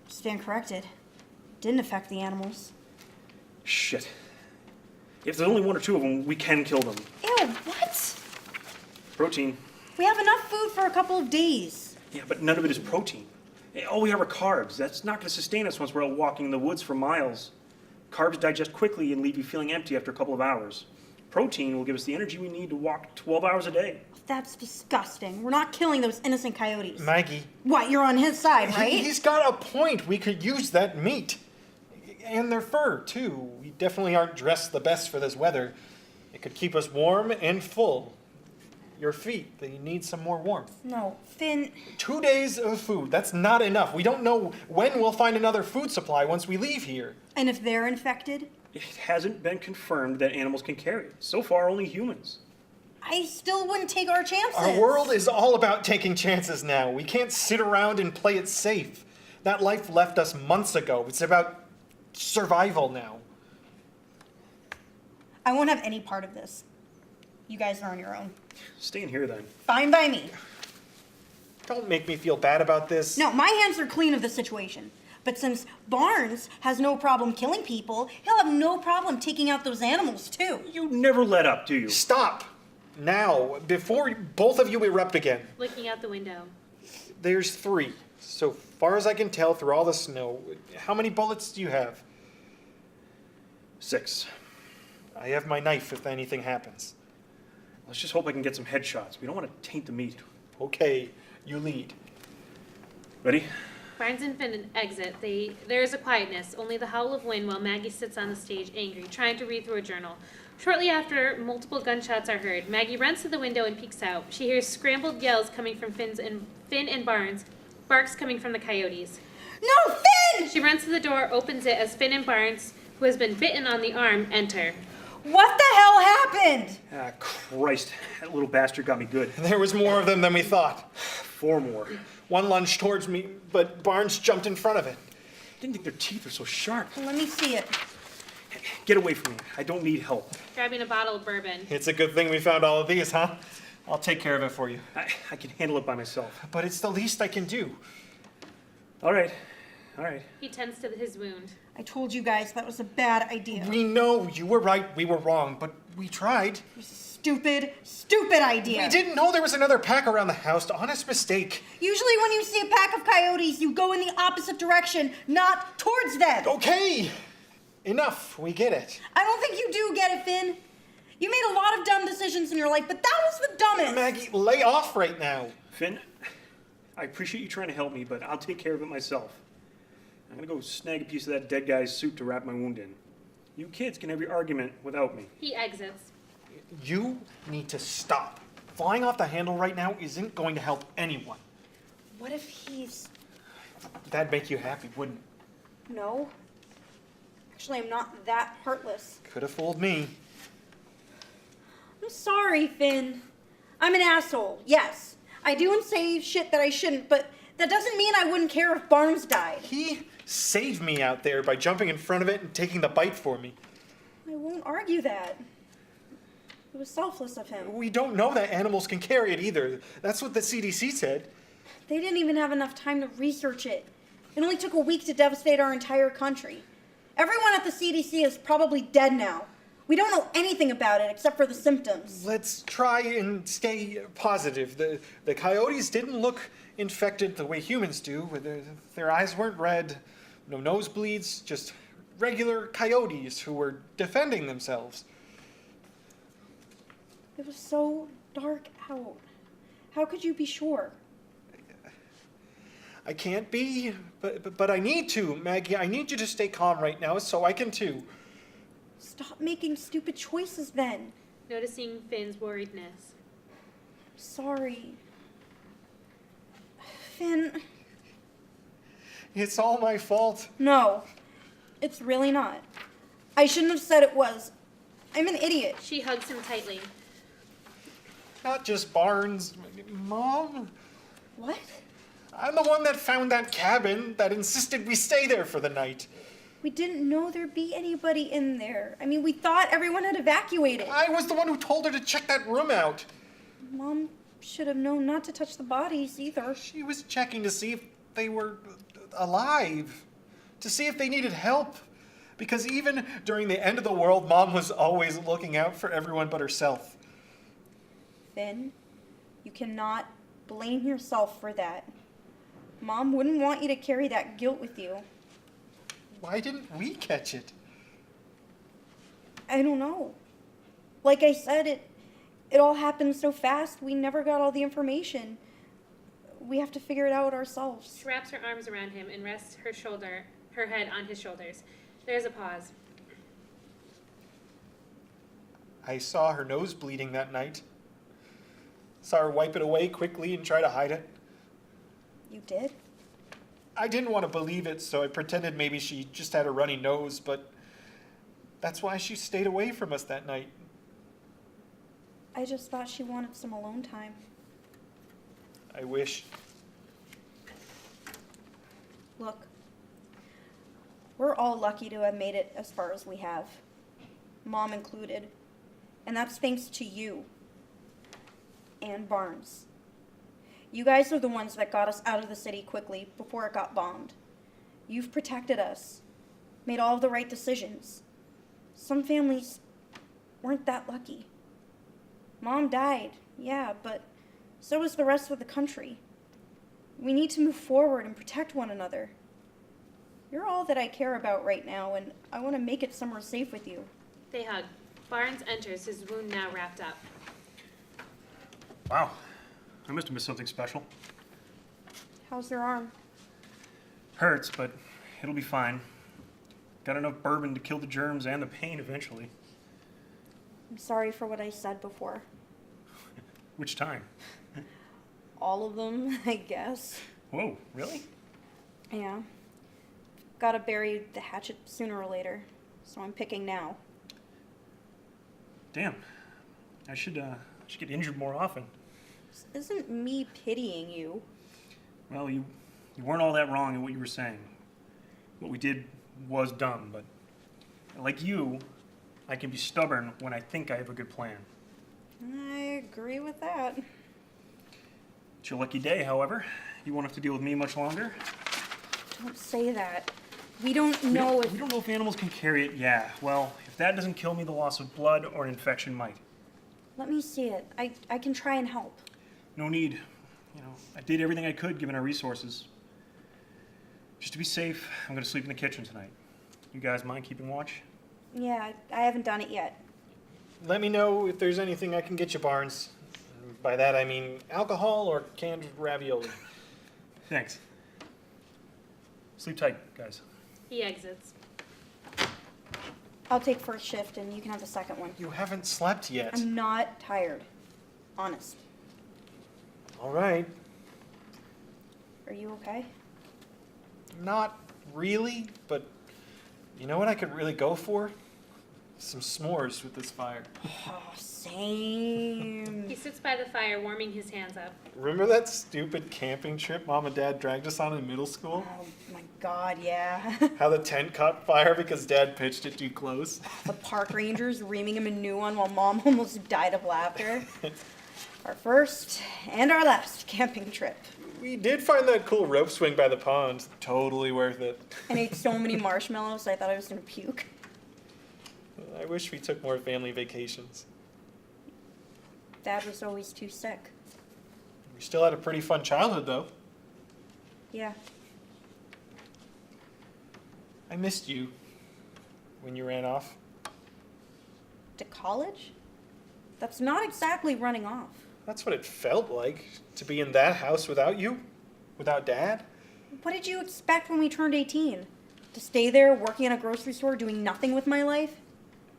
[SPEAKER 4] Stand corrected. Didn't affect the animals.
[SPEAKER 5] Shit. If there's only one or two of them, we can kill them.
[SPEAKER 4] Ew, what?
[SPEAKER 5] Protein.
[SPEAKER 4] We have enough food for a couple of days.
[SPEAKER 5] Yeah, but none of it is protein. All we have are carbs. That's not going to sustain us once we're out walking in the woods for miles. Carbs digest quickly and leave you feeling empty after a couple of hours. Protein will give us the energy we need to walk 12 hours a day.
[SPEAKER 4] That's disgusting. We're not killing those innocent coyotes.
[SPEAKER 2] Maggie.
[SPEAKER 4] What, you're on his side, right?
[SPEAKER 2] He's got a point. We could use that meat. And their fur, too. We definitely aren't dressed the best for this weather. It could keep us warm and full. Your feet, they need some more warmth.
[SPEAKER 4] No, Finn.
[SPEAKER 2] 2 days of food, that's not enough. We don't know when we'll find another food supply once we leave here.
[SPEAKER 4] And if they're infected?
[SPEAKER 5] It hasn't been confirmed that animals can carry it. So far, only humans.
[SPEAKER 4] I still wouldn't take our chances.
[SPEAKER 2] Our world is all about taking chances now. We can't sit around and play it safe. That life left us months ago. It's about survival now.
[SPEAKER 4] I won't have any part of this. You guys are on your own.
[SPEAKER 5] Stay in here then.
[SPEAKER 4] Fine by me.
[SPEAKER 2] Don't make me feel bad about this.
[SPEAKER 4] No, my hands are clean of the situation. But since Barnes has no problem killing people, he'll have no problem taking out those animals too.
[SPEAKER 5] You never let up, do you?
[SPEAKER 2] Stop! Now, before both of you erupt again.
[SPEAKER 1] Looking out the window.
[SPEAKER 2] There's 3. So far as I can tell through all the snow. How many bullets do you have?
[SPEAKER 5] 6.
[SPEAKER 2] I have my knife if anything happens.
[SPEAKER 5] Let's just hope I can get some headshots. We don't want to taint the meat.
[SPEAKER 2] Okay, you lead.
[SPEAKER 5] Ready?
[SPEAKER 1] Barnes and Finn exit. There is a quietness, only the howl of wind while Maggie sits on the stage, angry, trying to read through a journal. Shortly after, multiple gunshots are heard. Maggie runs to the window and peeks out. She hears scrambled yells coming from Finn and Barnes, barks coming from the coyotes.
[SPEAKER 4] No, Finn!
[SPEAKER 1] She runs to the door, opens it as Finn and Barnes, who has been bitten on the arm, enter.
[SPEAKER 4] What the hell happened?
[SPEAKER 5] Ah, Christ. That little bastard got me good.
[SPEAKER 2] There was more of them than we thought.
[SPEAKER 5] 4 more.
[SPEAKER 2] One lunged towards me, but Barnes jumped in front of it.
[SPEAKER 5] Didn't think their teeth were so sharp.
[SPEAKER 4] Let me see it.
[SPEAKER 5] Get away from me. I don't need help.
[SPEAKER 1] Grabbing a bottle of bourbon.
[SPEAKER 2] It's a good thing we found all of these, huh? I'll take care of it for you.
[SPEAKER 5] I can handle it by myself.
[SPEAKER 2] But it's the least I can do.
[SPEAKER 5] All right. All right.
[SPEAKER 1] He tends to his wound.
[SPEAKER 4] I told you guys that was a bad idea.
[SPEAKER 2] We know you were right, we were wrong, but we tried.
[SPEAKER 4] Stupid, stupid idea.
[SPEAKER 2] We didn't know there was another pack around the house. Honest mistake.
[SPEAKER 4] Usually when you see a pack of coyotes, you go in the opposite direction, not towards them.
[SPEAKER 2] Okay. Enough. We get it.
[SPEAKER 4] I don't think you do get it, Finn. You made a lot of dumb decisions in your life, but that was the dumbest.
[SPEAKER 2] Maggie, lay off right now.
[SPEAKER 5] Finn, I appreciate you trying to help me, but I'll take care of it myself. I'm gonna go snag a piece of that dead guy's suit to wrap my wound in. You kids can have your argument without me.
[SPEAKER 1] He exits.
[SPEAKER 2] You need to stop. Flying off the handle right now isn't going to help anyone.
[SPEAKER 4] What if he's...
[SPEAKER 2] That'd make you happy, wouldn't it?
[SPEAKER 4] No. Actually, I'm not that heartless.
[SPEAKER 2] Could have fooled me.
[SPEAKER 4] I'm sorry, Finn. I'm an asshole, yes. I do and say shit that I shouldn't, but that doesn't mean I wouldn't care if Barnes died.
[SPEAKER 2] He saved me out there by jumping in front of it and taking the bite for me.
[SPEAKER 4] I won't argue that. It was selfless of him.
[SPEAKER 2] We don't know that animals can carry it either. That's what the CDC said.
[SPEAKER 4] They didn't even have enough time to research it. It only took a week to devastate our entire country. Everyone at the CDC is probably dead now. We don't know anything about it except for the symptoms.
[SPEAKER 2] Let's try and stay positive. The coyotes didn't look infected the way humans do. Their eyes weren't red, no nosebleeds, just regular coyotes who were defending themselves.
[SPEAKER 4] It was so dark out. How could you be sure?
[SPEAKER 2] I can't be, but I need to, Maggie. I need you to stay calm right now so I can too.
[SPEAKER 4] Stop making stupid choices then.
[SPEAKER 1] Noticing Finn's worriedness.
[SPEAKER 4] Sorry. Finn,
[SPEAKER 2] It's all my fault.
[SPEAKER 4] no. It's really not. I shouldn't have said it was. I'm an idiot.
[SPEAKER 1] She hugs him tightly.
[SPEAKER 2] Not just Barnes. Mom?
[SPEAKER 4] What?
[SPEAKER 2] I'm the one that found that cabin that insisted we stay there for the night.
[SPEAKER 4] We didn't know there'd be anybody in there. I mean, we thought everyone had evacuated.
[SPEAKER 2] I was the one who told her to check that room out.
[SPEAKER 4] Mom should have known not to touch the bodies either.
[SPEAKER 2] She was checking to see if they were alive, to see if they needed help. Because even during the end of the world, Mom was always looking out for everyone but herself.
[SPEAKER 4] Finn, you cannot blame yourself for that. Mom wouldn't want you to carry that guilt with you.
[SPEAKER 2] Why didn't we catch it?
[SPEAKER 4] I don't know. Like I said, it all happened so fast, we never got all the information. We have to figure it out ourselves.
[SPEAKER 1] She wraps her arms around him and rests her head on his shoulders. There's a pause.
[SPEAKER 2] I saw her nose bleeding that night. Saw her wipe it away quickly and try to hide it.
[SPEAKER 4] You did?
[SPEAKER 2] I didn't want to believe it, so I pretended maybe she just had a runny nose, but that's why she stayed away from us that night.
[SPEAKER 4] I just thought she wanted some alone time.
[SPEAKER 2] I wish.
[SPEAKER 4] Look, we're all lucky to have made it as far as we have, Mom included. And that's thanks to you and Barnes. You guys are the ones that got us out of the city quickly before it got bombed. You've protected us, made all the right decisions. Some families weren't that lucky. Mom died, yeah, but so was the rest of the country. We need to move forward and protect one another. You're all that I care about right now, and I want to make it somewhere safe with you.
[SPEAKER 1] They hug. Barnes enters, his wound now wrapped up.
[SPEAKER 5] Wow. I must have missed something special.
[SPEAKER 4] How's your arm?
[SPEAKER 5] Hurts, but it'll be fine. Got enough bourbon to kill the germs and the pain eventually.
[SPEAKER 4] I'm sorry for what I said before.
[SPEAKER 5] Which time?
[SPEAKER 4] All of them, I guess.
[SPEAKER 5] Whoa, really?
[SPEAKER 4] Yeah. Gotta bury the hatchet sooner or later, so I'm picking now.
[SPEAKER 5] Damn. I should get injured more often.
[SPEAKER 4] This isn't me pitying you.
[SPEAKER 5] Well, you weren't all that wrong in what you were saying. What we did was dumb, but like you, I can be stubborn when I think I have a good plan.
[SPEAKER 4] I agree with that.
[SPEAKER 5] It's your lucky day, however. You won't have to deal with me much longer.
[SPEAKER 4] Don't say that. We don't know
[SPEAKER 5] We don't know if animals can carry it. Yeah, well, if that doesn't kill me, the loss of blood or an infection might.
[SPEAKER 4] Let me see it. I can try and help.
[SPEAKER 5] No need. I did everything I could given our resources. Just to be safe, I'm going to sleep in the kitchen tonight. You guys mind keeping watch?
[SPEAKER 4] Yeah, I haven't done it yet.
[SPEAKER 2] Let me know if there's anything I can get you, Barnes. By that I mean alcohol or canned ravioli.
[SPEAKER 5] Thanks. Sleep tight, guys.
[SPEAKER 1] He exits.
[SPEAKER 4] I'll take first shift and you can have the second one.
[SPEAKER 2] You haven't slept yet.
[SPEAKER 4] I'm not tired. Honest.
[SPEAKER 2] All right.
[SPEAKER 4] Are you okay?
[SPEAKER 2] Not really, but you know what I could really go for? Some s'mores with this fire.
[SPEAKER 4] Oh, same.
[SPEAKER 1] He sits by the fire, warming his hands up.
[SPEAKER 2] Remember that stupid camping trip Mom and Dad dragged us on in middle school?
[SPEAKER 4] Oh my God, yeah.
[SPEAKER 2] How the tent caught fire because Dad pitched it too close?
[SPEAKER 4] The park rangers reaming him a new one while Mom almost died of laughter. Our first and our last camping trip.
[SPEAKER 2] We did find that cool rope swing by the pond. Totally worth it.
[SPEAKER 4] I ate so many marshmallows I thought I was gonna puke.
[SPEAKER 2] I wish we took more family vacations.
[SPEAKER 4] Dad was always too sick.
[SPEAKER 2] We still had a pretty fun childhood, though.
[SPEAKER 4] Yeah.
[SPEAKER 2] I missed you when you ran off.
[SPEAKER 4] To college? That's not exactly running off.
[SPEAKER 2] That's what it felt like, to be in that house without you, without Dad.
[SPEAKER 4] What did you expect when we turned 18? To stay there working in a grocery store doing nothing with my life?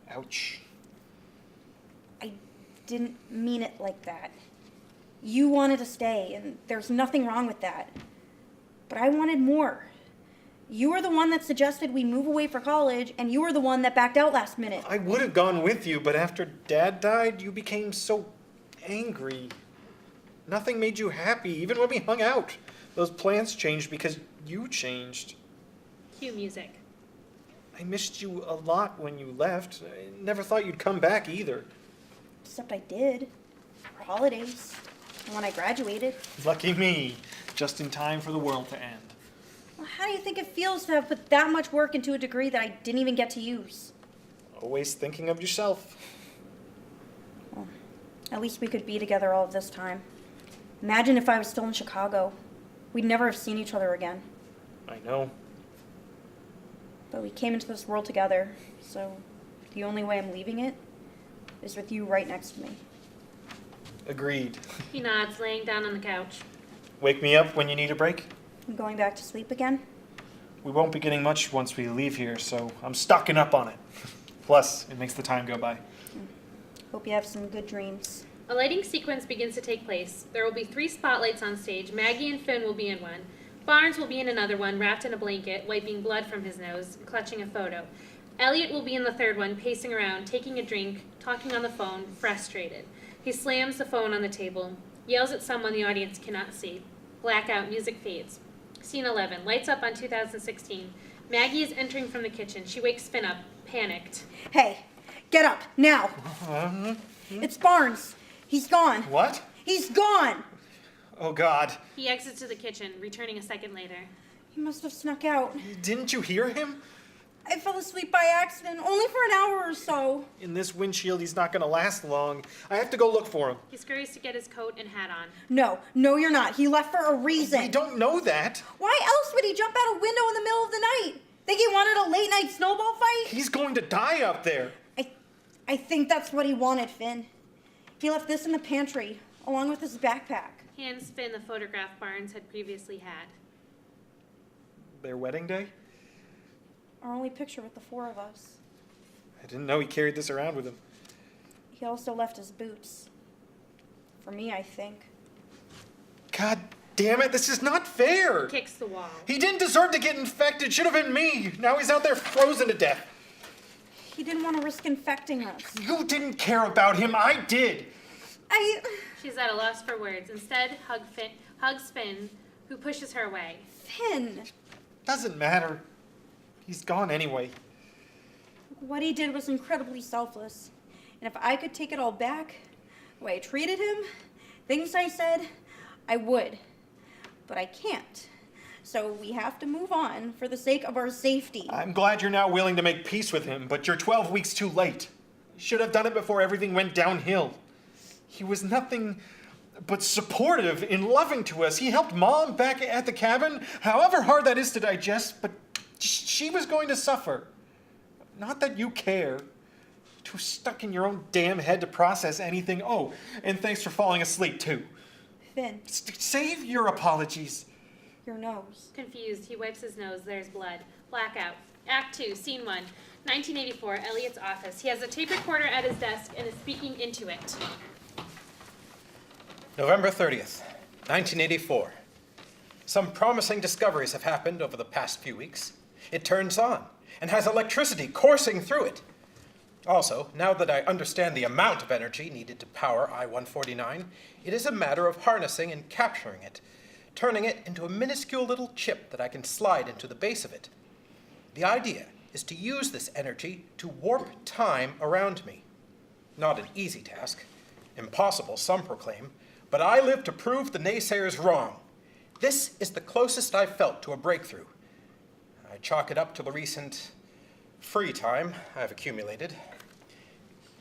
[SPEAKER 2] Ouch.
[SPEAKER 4] I didn't mean it like that. You wanted to stay, and there's nothing wrong with that. But I wanted more. You were the one that suggested we move away for college, and you were the one that backed out last minute.
[SPEAKER 2] I would have gone with you, but after Dad died, you became so angry. Nothing made you happy, even when we hung out. Those plans changed because you changed.
[SPEAKER 1] Cue music.
[SPEAKER 2] I missed you a lot when you left. I never thought you'd come back either.
[SPEAKER 4] Except I did. For holidays. And when I graduated.
[SPEAKER 2] Lucky me, just in time for the world to end.
[SPEAKER 4] Well, how do you think it feels to have put that much work into a degree that I didn't even get to use?
[SPEAKER 2] Always thinking of yourself.
[SPEAKER 4] Well, at least we could be together all of this time. Imagine if I was still in Chicago. We'd never have seen each other again.
[SPEAKER 2] I know.
[SPEAKER 4] But we came into this world together, so the only way I'm leaving it is with you right next to me.
[SPEAKER 2] Agreed.
[SPEAKER 1] He nods, laying down on the couch.
[SPEAKER 2] Wake me up when you need a break.
[SPEAKER 4] I'm going back to sleep again.
[SPEAKER 2] We won't be getting much once we leave here, so I'm stocking up on it. Plus, it makes the time go by.
[SPEAKER 4] Hope you have some good dreams.
[SPEAKER 1] A lighting sequence begins to take place. There will be 3 spotlights on stage. Maggie and Finn will be in one. Barnes will be in another one, wrapped in a blanket, wiping blood from his nose, clutching a photo. Elliot will be in the third one, pacing around, taking a drink, talking on the phone, frustrated. He slams the phone on the table, yells at someone the audience cannot see. Blackout, music fades. Scene 11, lights up on 2016. Maggie is entering from the kitchen. She wakes Finn up, panicked.
[SPEAKER 4] Hey, get up, now! It's Barnes. He's gone.
[SPEAKER 2] What?
[SPEAKER 4] He's gone!
[SPEAKER 2] Oh, God.
[SPEAKER 1] He exits to the kitchen, returning a second later.
[SPEAKER 4] He must have snuck out.
[SPEAKER 2] Didn't you hear him?
[SPEAKER 4] I fell asleep by accident, only for an hour or so.
[SPEAKER 2] In this windshield, he's not going to last long. I have to go look for him.
[SPEAKER 1] He scurries to get his coat and hat on.
[SPEAKER 4] No, you're not. He left for a reason.
[SPEAKER 2] We don't know that.
[SPEAKER 4] Why else would he jump out a window in the middle of the night? Think he wanted a late night snowball fight?
[SPEAKER 2] He's going to die out there.
[SPEAKER 4] I think that's what he wanted, Finn. He left this in the pantry, along with his backpack.
[SPEAKER 1] Hands Finn the photograph Barnes had previously had.
[SPEAKER 2] Their wedding day?
[SPEAKER 4] Our only picture with the 4 of us.
[SPEAKER 2] I didn't know he carried this around with him.
[SPEAKER 4] He also left his boots. For me, I think.
[SPEAKER 2] God damn it, this is not fair.
[SPEAKER 1] Kicks the wall.
[SPEAKER 2] He didn't deserve to get infected. Should have been me. Now he's out there frozen to death.
[SPEAKER 4] He didn't want to risk infecting us.
[SPEAKER 2] You didn't care about him. I did.
[SPEAKER 1] She's at a loss for words. Instead, hugs Finn, who pushes her away.
[SPEAKER 4] Finn!
[SPEAKER 2] Doesn't matter. He's gone anyway.
[SPEAKER 4] What he did was incredibly selfless. And if I could take it all back, the way I treated him, things I said, I would. But I can't. So we have to move on for the sake of our safety.
[SPEAKER 2] I'm glad you're now willing to make peace with him, but you're 12 weeks too late. You should have done it before everything went downhill. He was nothing but supportive and loving to us. He helped Mom back at the cabin, however hard that is to digest, but she was going to suffer. Not that you care. Too stuck in your own damn head to process anything. Oh, and thanks for falling asleep, too.
[SPEAKER 4] Finn,
[SPEAKER 2] Save your apologies.
[SPEAKER 4] your nose.
[SPEAKER 1] Confused, he wipes his nose. There's blood. Blackout. Act 2, Scene 1. 1984, Elliot's office. He has a tape recorder at his desk and is speaking into it.
[SPEAKER 7] November 30th, 1984. Some promising discoveries have happened over the past few weeks. It turns on and has electricity coursing through it. Also, now that I understand the amount of energy needed to power I-149, it is a matter of harnessing and capturing it, turning it into a minuscule little chip that I can slide into the base of it. The idea is to use this energy to warp time around me. Not an easy task. Impossible, some proclaim, but I live to prove the naysayers wrong. This is the closest I've felt to a breakthrough. I chalk it up to the recent free time I've accumulated.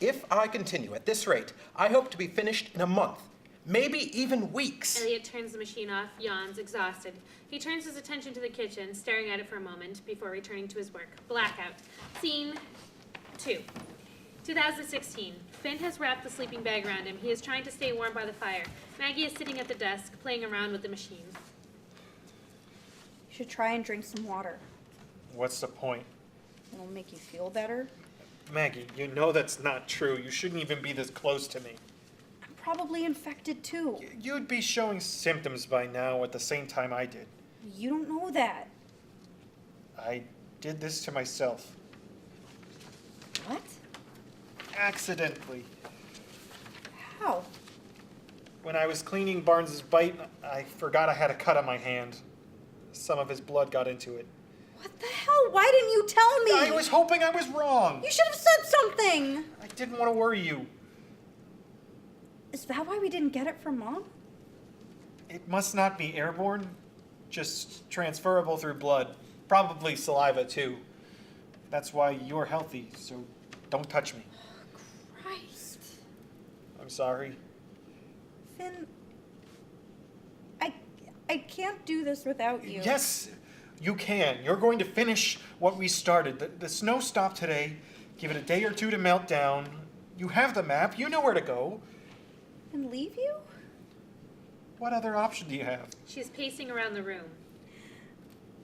[SPEAKER 7] If I continue at this rate, I hope to be finished in a month, maybe even weeks.
[SPEAKER 1] Elliot turns the machine off, yawns, exhausted. He turns his attention to the kitchen, staring at it for a moment before returning to his work. Blackout. Scene 2. 2016. Finn has wrapped the sleeping bag around him. He is trying to stay warm by the fire. Maggie is sitting at the desk, playing around with the machine.
[SPEAKER 4] You should try and drink some water.
[SPEAKER 2] What's the point?
[SPEAKER 4] It'll make you feel better.
[SPEAKER 2] Maggie, you know that's not true. You shouldn't even be this close to me.
[SPEAKER 4] I probably infected too.
[SPEAKER 2] You'd be showing symptoms by now at the same time I did.
[SPEAKER 4] You don't know that.
[SPEAKER 2] I did this to myself.
[SPEAKER 4] What?
[SPEAKER 2] Accidentally.
[SPEAKER 4] How?
[SPEAKER 2] When I was cleaning Barnes's bite, I forgot I had a cut on my hand. Some of his blood got into it.
[SPEAKER 4] What the hell? Why didn't you tell me?
[SPEAKER 2] I was hoping I was wrong.
[SPEAKER 4] You should have said something.
[SPEAKER 2] I didn't want to worry you.
[SPEAKER 4] Is that why we didn't get it from Mom?
[SPEAKER 2] It must not be airborne, just transferable through blood. Probably saliva, too. That's why you're healthy, so don't touch me.
[SPEAKER 4] Christ.
[SPEAKER 2] I'm sorry.
[SPEAKER 4] Finn, I can't do this without you.
[SPEAKER 2] Yes, you can. You're going to finish what we started. The snow stopped today. Give it a day or two to melt down. You have the map. You know where to go.
[SPEAKER 4] And leave you?
[SPEAKER 2] What other option do you have?
[SPEAKER 1] She's pacing around the room.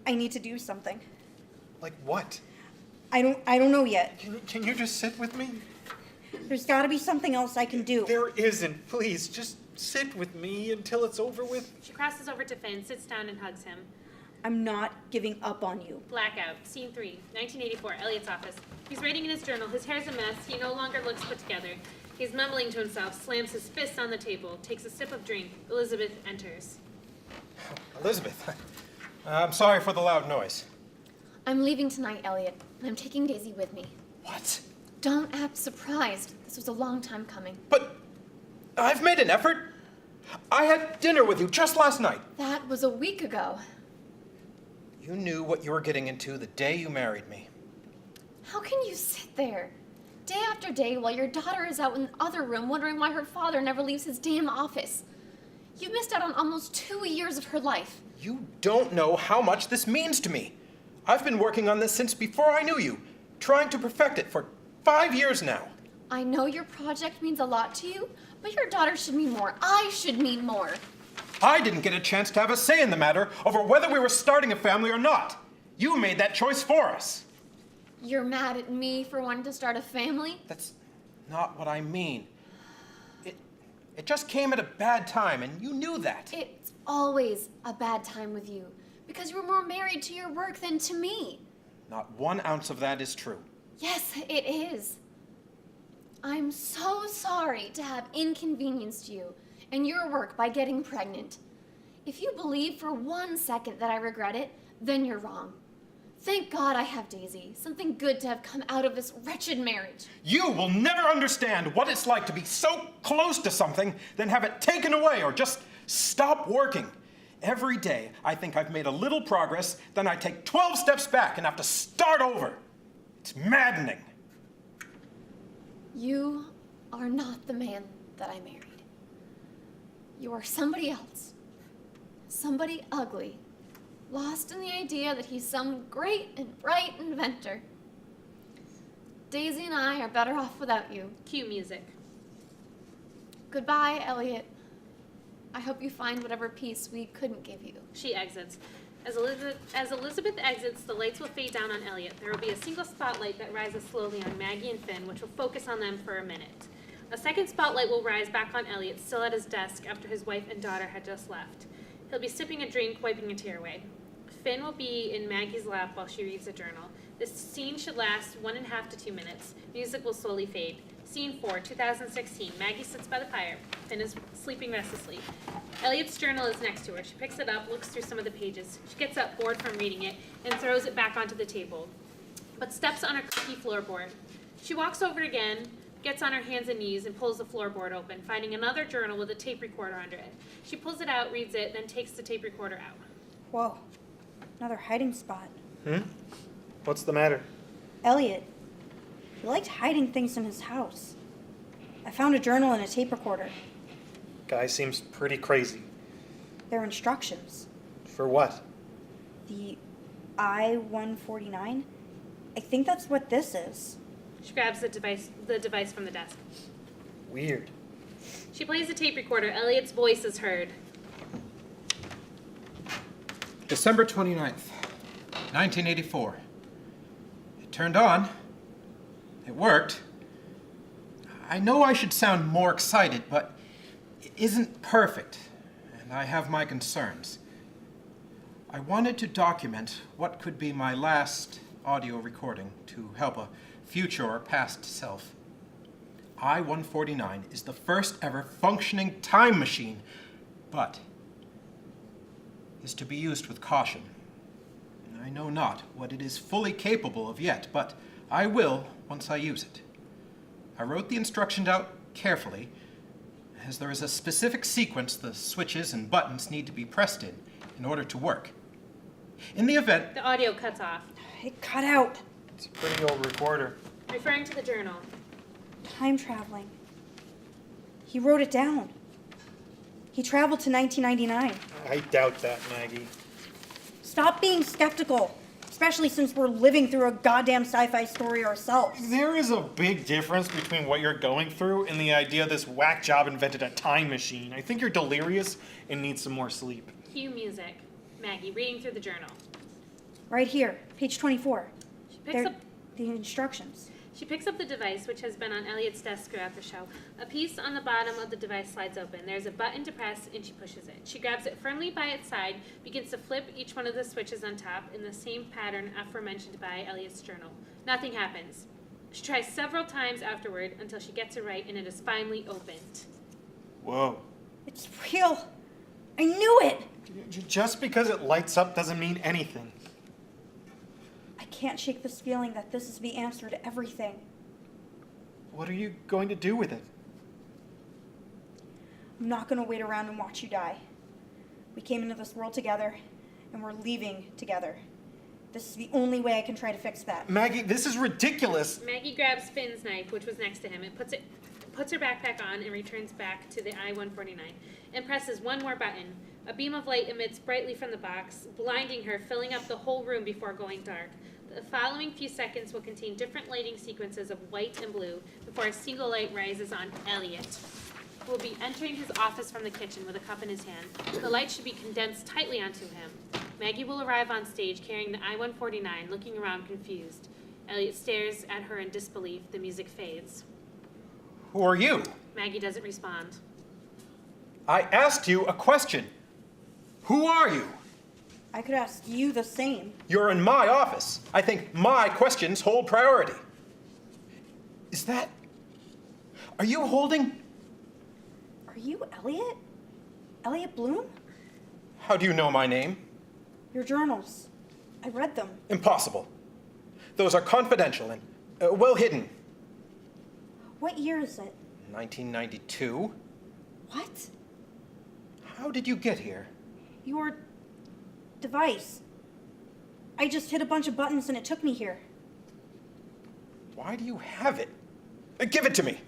[SPEAKER 4] I need to do something.
[SPEAKER 2] Like what?
[SPEAKER 4] I don't know yet.
[SPEAKER 2] Can you just sit with me?
[SPEAKER 4] There's got to be something else I can do.
[SPEAKER 2] There isn't. Please, just sit with me until it's over with.
[SPEAKER 1] She crosses over to Finn, sits down and hugs him.
[SPEAKER 4] I'm not giving up on you.
[SPEAKER 1] Blackout. Scene 3, 1984, Elliot's office. He's writing in his journal. His hair's a mess. He no longer looks put together. He's mumbling to himself, slams his fist on the table, takes a sip of drink. Elizabeth enters.
[SPEAKER 7] Elizabeth, I'm sorry for the loud noise.
[SPEAKER 6] I'm leaving tonight, Elliot, and I'm taking Daisy with me.
[SPEAKER 7] What?
[SPEAKER 6] Don't act surprised. This was a long time coming.
[SPEAKER 7] But I've made an effort. I had dinner with you just last night.
[SPEAKER 6] That was a week ago.
[SPEAKER 7] You knew what you were getting into the day you married me.
[SPEAKER 6] How can you sit there, day after day, while your daughter is out in the other room wondering why her father never leaves his damn office? You missed out on almost 2 years of her life.
[SPEAKER 7] You don't know how much this means to me. I've been working on this since before I knew you, trying to perfect it for 5 years now.
[SPEAKER 6] I know your project means a lot to you, but your daughter should mean more. I should mean more.
[SPEAKER 7] I didn't get a chance to have a say in the matter over whether we were starting a family or not. You made that choice for us.
[SPEAKER 6] You're mad at me for wanting to start a family?
[SPEAKER 7] That's not what I mean. It just came at a bad time, and you knew that.
[SPEAKER 6] It's always a bad time with you, because you're more married to your work than to me.
[SPEAKER 7] Not 1 ounce of that is true.
[SPEAKER 6] Yes, it is. I'm so sorry to have inconvenienced you and your work by getting pregnant. If you believe for 1 second that I regret it, then you're wrong. Thank God I have Daisy, something good to have come out of this wretched marriage.
[SPEAKER 7] You will never understand what it's like to be so close to something, then have it taken away or just stop working. Every day, I think I've made a little progress, then I take 12 steps back and have to start over. It's maddening.
[SPEAKER 6] You are not the man that I married. You are somebody else. Somebody ugly, lost in the idea that he's some great and bright inventor. Daisy and I are better off without you.
[SPEAKER 1] Cue music.
[SPEAKER 6] Goodbye, Elliot. I hope you find whatever peace we couldn't give you.
[SPEAKER 1] She exits. As Elizabeth exits, the lights will fade down on Elliot. There will be a single spotlight that rises slowly on Maggie and Finn, which will focus on them for a minute. A second spotlight will rise back on Elliot, still at his desk after his wife and daughter had just left. He'll be sipping a drink, wiping a tear away. Finn will be in Maggie's lap while she reads a journal. This scene should last 1.5 to 2 minutes. Music will slowly fade. Scene 4, 2016. Maggie sits by the fire. Finn is sleeping restlessly. Elliot's journal is next to her. She picks it up, looks through some of the pages. She gets up, bored from reading it, and throws it back onto the table, but steps on her creaky floorboard. She walks over again, gets on her hands and knees, and pulls the floorboard open, finding another journal with a tape recorder under it. She pulls it out, reads it, then takes the tape recorder out.
[SPEAKER 4] Whoa. Another hiding spot.
[SPEAKER 2] What's the matter?
[SPEAKER 4] Elliot. He liked hiding things in his house. I found a journal and a tape recorder.
[SPEAKER 2] Guy seems pretty crazy.
[SPEAKER 4] They're instructions.
[SPEAKER 2] For what?
[SPEAKER 4] The I-149? I think that's what this is.
[SPEAKER 1] She grabs the device from the desk.
[SPEAKER 2] Weird.
[SPEAKER 1] She plays the tape recorder. Elliot's voice is heard.
[SPEAKER 7] December 29th, 1984. It turned on. It worked. I know I should sound more excited, but isn't perfect, and I have my concerns. I wanted to document what could be my last audio recording to help a future or past self. I-149 is the first ever functioning time machine, but is to be used with caution. I know not what it is fully capable of yet, but I will once I use it. I wrote the instructions out carefully, as there is a specific sequence the switches and buttons need to be pressed in order to work. In the event...
[SPEAKER 1] The audio cuts off.
[SPEAKER 4] It cut out.
[SPEAKER 2] It's a pretty old recorder.
[SPEAKER 1] Referring to the journal.
[SPEAKER 4] Time traveling. He wrote it down. He traveled to 1999.
[SPEAKER 2] I doubt that, Maggie.
[SPEAKER 4] Stop being skeptical, especially since we're living through a goddamn sci-fi story ourselves.
[SPEAKER 2] There is a big difference between what you're going through and the idea this whack job invented a time machine. I think you're delirious and need some more sleep.
[SPEAKER 1] Cue music. Maggie, reading through the journal.
[SPEAKER 4] Right here, page 24.
[SPEAKER 1] She picks
[SPEAKER 4] They're
[SPEAKER 1] up
[SPEAKER 4] the instructions.
[SPEAKER 1] She picks up the device, which has been on Elliot's desk throughout the show. A piece on the bottom of the device slides open. There's a button to press, and she pushes it. She grabs it firmly by its side, begins to flip each one of the switches on top in the same pattern aforementioned by Elliot's journal. Nothing happens. She tries several times afterward until she gets it right, and it is finally opened.
[SPEAKER 2] Whoa.
[SPEAKER 4] It's real. I knew it.
[SPEAKER 2] Just because it lights up doesn't mean anything.
[SPEAKER 4] I can't shake this feeling that this is the answer to everything.
[SPEAKER 2] What are you going to do with it?
[SPEAKER 4] I'm not going to wait around and watch you die. We came into this world together, and we're leaving together. This is the only way I can try to fix that.
[SPEAKER 2] Maggie, this is ridiculous.
[SPEAKER 1] Maggie grabs Finn's knife, which was next to him, and puts her backpack on and returns back to the I-149 and presses one more button. A beam of light emits brightly from the box, blinding her, filling up the whole room before going dark. The following few seconds will contain different lighting sequences of white and blue before a single light rises on Elliot, who will be entering his office from the kitchen with a cup in his hand. The light should be condensed tightly onto him. Maggie will arrive on stage carrying the I-149, looking around confused. Elliot stares at her in disbelief. The music fades.
[SPEAKER 7] Who are you?
[SPEAKER 1] Maggie doesn't respond.
[SPEAKER 7] I asked you a question. Who are you?
[SPEAKER 4] I could ask you the same.
[SPEAKER 7] You're in my office. I think my questions hold priority. Is that... Are you holding...
[SPEAKER 4] Are you Elliot? Elliot Bloom?
[SPEAKER 7] How do you know my name?
[SPEAKER 4] Your journals. I read them.
[SPEAKER 7] Impossible. Those are confidential and well hidden.
[SPEAKER 4] What year is it?
[SPEAKER 7] 1992.
[SPEAKER 4] What?
[SPEAKER 7] How did you get here?
[SPEAKER 4] Your device. I just hit a bunch of buttons and it took me here.
[SPEAKER 7] Why do you have it? Give it to me.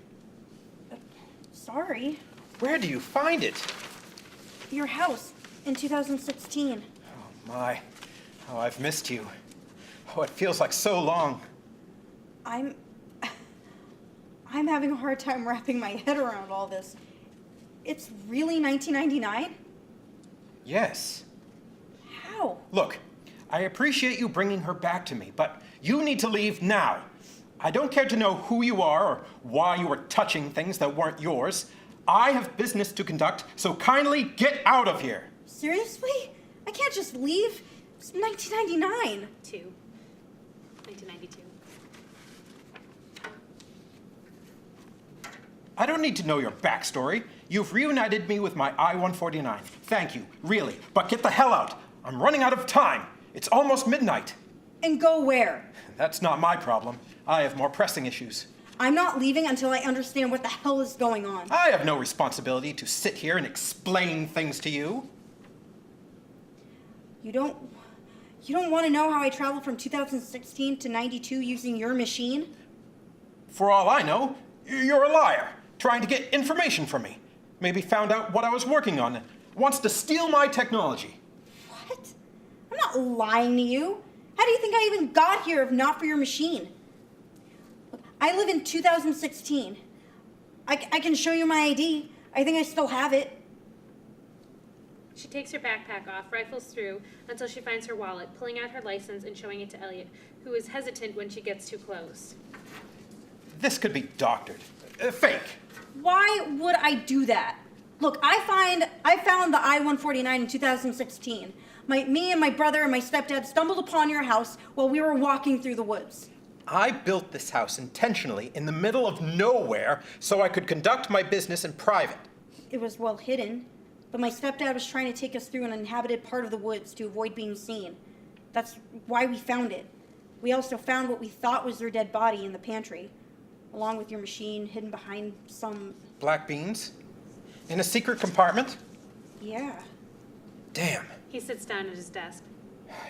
[SPEAKER 4] Sorry.
[SPEAKER 7] Where do you find it?
[SPEAKER 4] Your house in 2016.
[SPEAKER 7] Oh, my. Oh, I've missed you. Oh, it feels like so long.
[SPEAKER 4] I'm having a hard time wrapping my head around all this. It's really 1999?
[SPEAKER 7] Yes.
[SPEAKER 4] How?
[SPEAKER 7] Look, I appreciate you bringing her back to me, but you need to leave now. I don't care to know who you are or why you were touching things that weren't yours. I have business to conduct, so kindly get out of here.
[SPEAKER 4] Seriously? I can't just leave. It's 1999.
[SPEAKER 1] 1992.
[SPEAKER 7] I don't need to know your backstory. You've reunited me with my I-149. Thank you, really. But get the hell out. I'm running out of time. It's almost midnight.
[SPEAKER 4] And go where?
[SPEAKER 7] That's not my problem. I have more pressing issues.
[SPEAKER 4] I'm not leaving until I understand what the hell is going on.
[SPEAKER 7] I have no responsibility to sit here and explain things to you.
[SPEAKER 4] You don't want to know how I traveled from 2016 to 92 using your machine?
[SPEAKER 7] For all I know, you're a liar, trying to get information from me. Maybe found out what I was working on and wants to steal my technology.
[SPEAKER 4] What? I'm not lying to you. How do you think I even got here if not for your machine? Look, I live in 2016. I can show you my ID. I think I still have it.
[SPEAKER 1] She takes her backpack off, rifles through until she finds her wallet, pulling out her license and showing it to Elliot, who is hesitant when she gets too close.
[SPEAKER 7] This could be doctored. Fake.
[SPEAKER 4] Why would I do that? Look, I found the I-149 in 2016. Me and my brother and my stepdad stumbled upon your house while we were walking through the woods.
[SPEAKER 7] I built this house intentionally in the middle of nowhere so I could conduct my business in private.
[SPEAKER 4] It was well hidden, but my stepdad was trying to take us through an inhabited part of the woods to avoid being seen. That's why we found it. We also found what we thought was their dead body in the pantry, along with your machine hidden behind some...
[SPEAKER 7] Black beans? In a secret compartment?
[SPEAKER 4] Yeah.
[SPEAKER 7] Damn.
[SPEAKER 1] He sits down at his desk.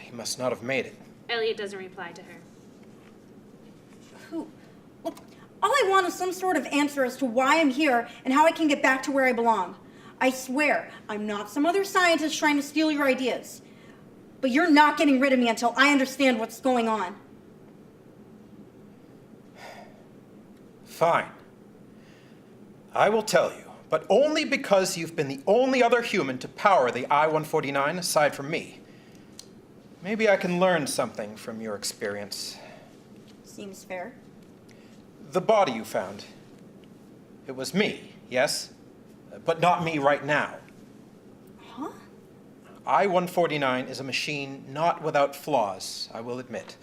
[SPEAKER 7] He must not have made it.
[SPEAKER 1] Elliot doesn't reply to her.
[SPEAKER 4] Who? Look, all I want is some sort of answer as to why I'm here and how I can get back to where I belong. I swear, I'm not some other scientist trying to steal your ideas. But you're not getting rid of me until I understand what's going on.
[SPEAKER 7] Fine. I will tell you, but only because you've been the only other human to power the I-149 aside from me. Maybe I can learn something from your experience.
[SPEAKER 4] Seems fair.
[SPEAKER 7] The body you found. It was me, yes? But not me right now.
[SPEAKER 4] Huh?
[SPEAKER 7] I-149 is a machine not without flaws, I will admit.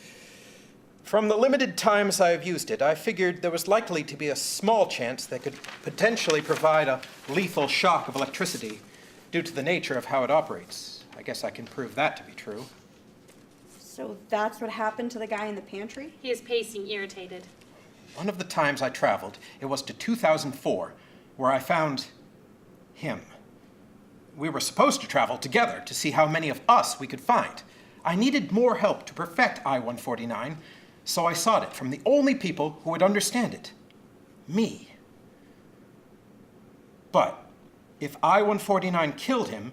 [SPEAKER 7] From the limited times I've used it, I figured there was likely to be a small chance that could potentially provide a lethal shock of electricity due to the nature of how it operates. I guess I can prove that to be true.
[SPEAKER 4] So that's what happened to the guy in the pantry?
[SPEAKER 1] He is pacing, irritated.
[SPEAKER 7] One of the times I traveled, it was to 2004, where I found him. We were supposed to travel together to see how many of us we could find. I needed more help to perfect I-149, so I sought it from the only people who would understand it. Me. But if I-149 killed him,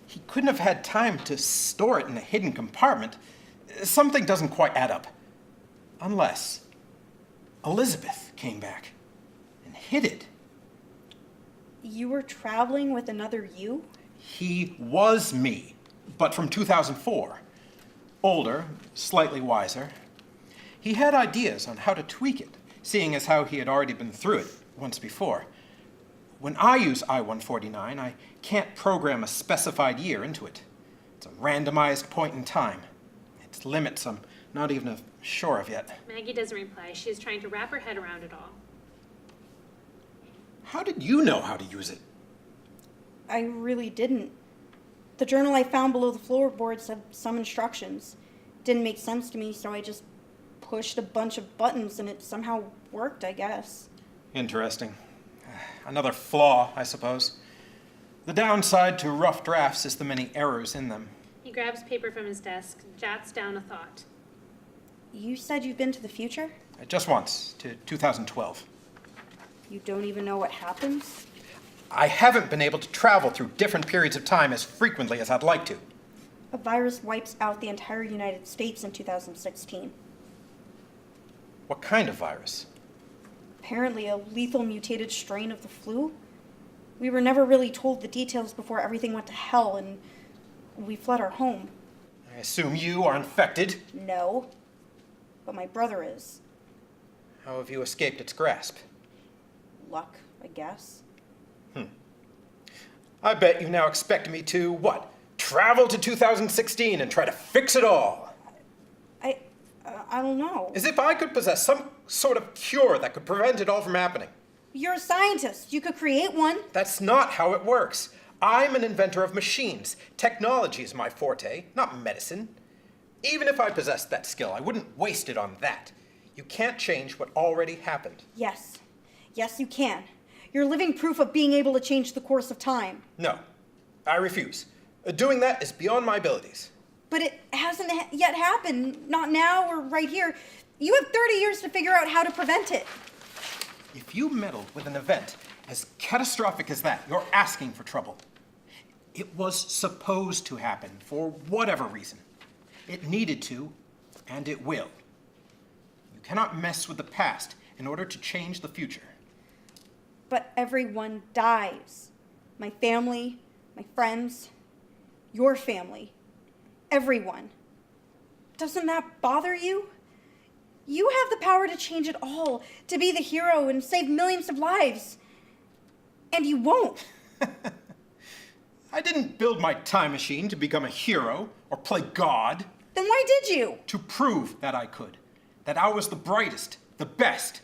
[SPEAKER 7] he couldn't have had time to store it in a hidden compartment. Something doesn't quite add up. Unless Elizabeth came back and hid it.
[SPEAKER 4] You were traveling with another you?
[SPEAKER 7] He was me, but from 2004. Older, slightly wiser. He had ideas on how to tweak it, seeing as how he had already been through it once before. When I use I-149, I can't program a specified year into it. It's a randomized point in time. Its limits I'm not even sure of yet.
[SPEAKER 1] Maggie doesn't reply. She is trying to wrap her head around it all.
[SPEAKER 7] How did you know how to use it?
[SPEAKER 4] I really didn't. The journal I found below the floorboard said some instructions. Didn't make sense to me, so I just pushed a bunch of buttons and it somehow worked, I guess.
[SPEAKER 7] Interesting. Another flaw, I suppose. The downside to rough drafts is the many errors in them.
[SPEAKER 1] He grabs paper from his desk, jots down a thought.
[SPEAKER 4] You said you've been to the future?
[SPEAKER 7] Just once, to 2012.
[SPEAKER 4] You don't even know what happens?
[SPEAKER 7] I haven't been able to travel through different periods of time as frequently as I'd like to.
[SPEAKER 4] A virus wipes out the entire United States in 2016.
[SPEAKER 7] What kind of virus?
[SPEAKER 4] Apparently a lethal mutated strain of the flu. We were never really told the details before everything went to hell and we fled our home.
[SPEAKER 7] I assume you are infected.
[SPEAKER 4] No, but my brother is.
[SPEAKER 7] How have you escaped its grasp?
[SPEAKER 4] Luck, I guess.
[SPEAKER 7] I bet you now expect me to, what? Travel to 2016 and try to fix it all.
[SPEAKER 4] I don't know.
[SPEAKER 7] As if I could possess some sort of cure that could prevent it all from happening.
[SPEAKER 4] You're a scientist. You could create one.
[SPEAKER 7] That's not how it works. I'm an inventor of machines. Technology is my forte, not medicine. Even if I possessed that skill, I wouldn't waste it on that. You can't change what already happened.
[SPEAKER 4] Yes. Yes, you can. You're living proof of being able to change the course of time.
[SPEAKER 7] No, I refuse. Doing that is beyond my abilities.
[SPEAKER 4] But it hasn't yet happened. Not now or right here. You have 30 years to figure out how to prevent it.
[SPEAKER 7] If you meddled with an event as catastrophic as that, you're asking for trouble. It was supposed to happen for whatever reason. It needed to, and it will. You cannot mess with the past in order to change the future.
[SPEAKER 4] But everyone dies. My family, my friends, your family, everyone. Doesn't that bother you? You have the power to change it all, to be the hero and save millions of lives. And you won't.
[SPEAKER 7] I didn't build my time machine to become a hero or play God.
[SPEAKER 4] Then why did you?
[SPEAKER 7] To prove that I could. That I was the brightest, the best.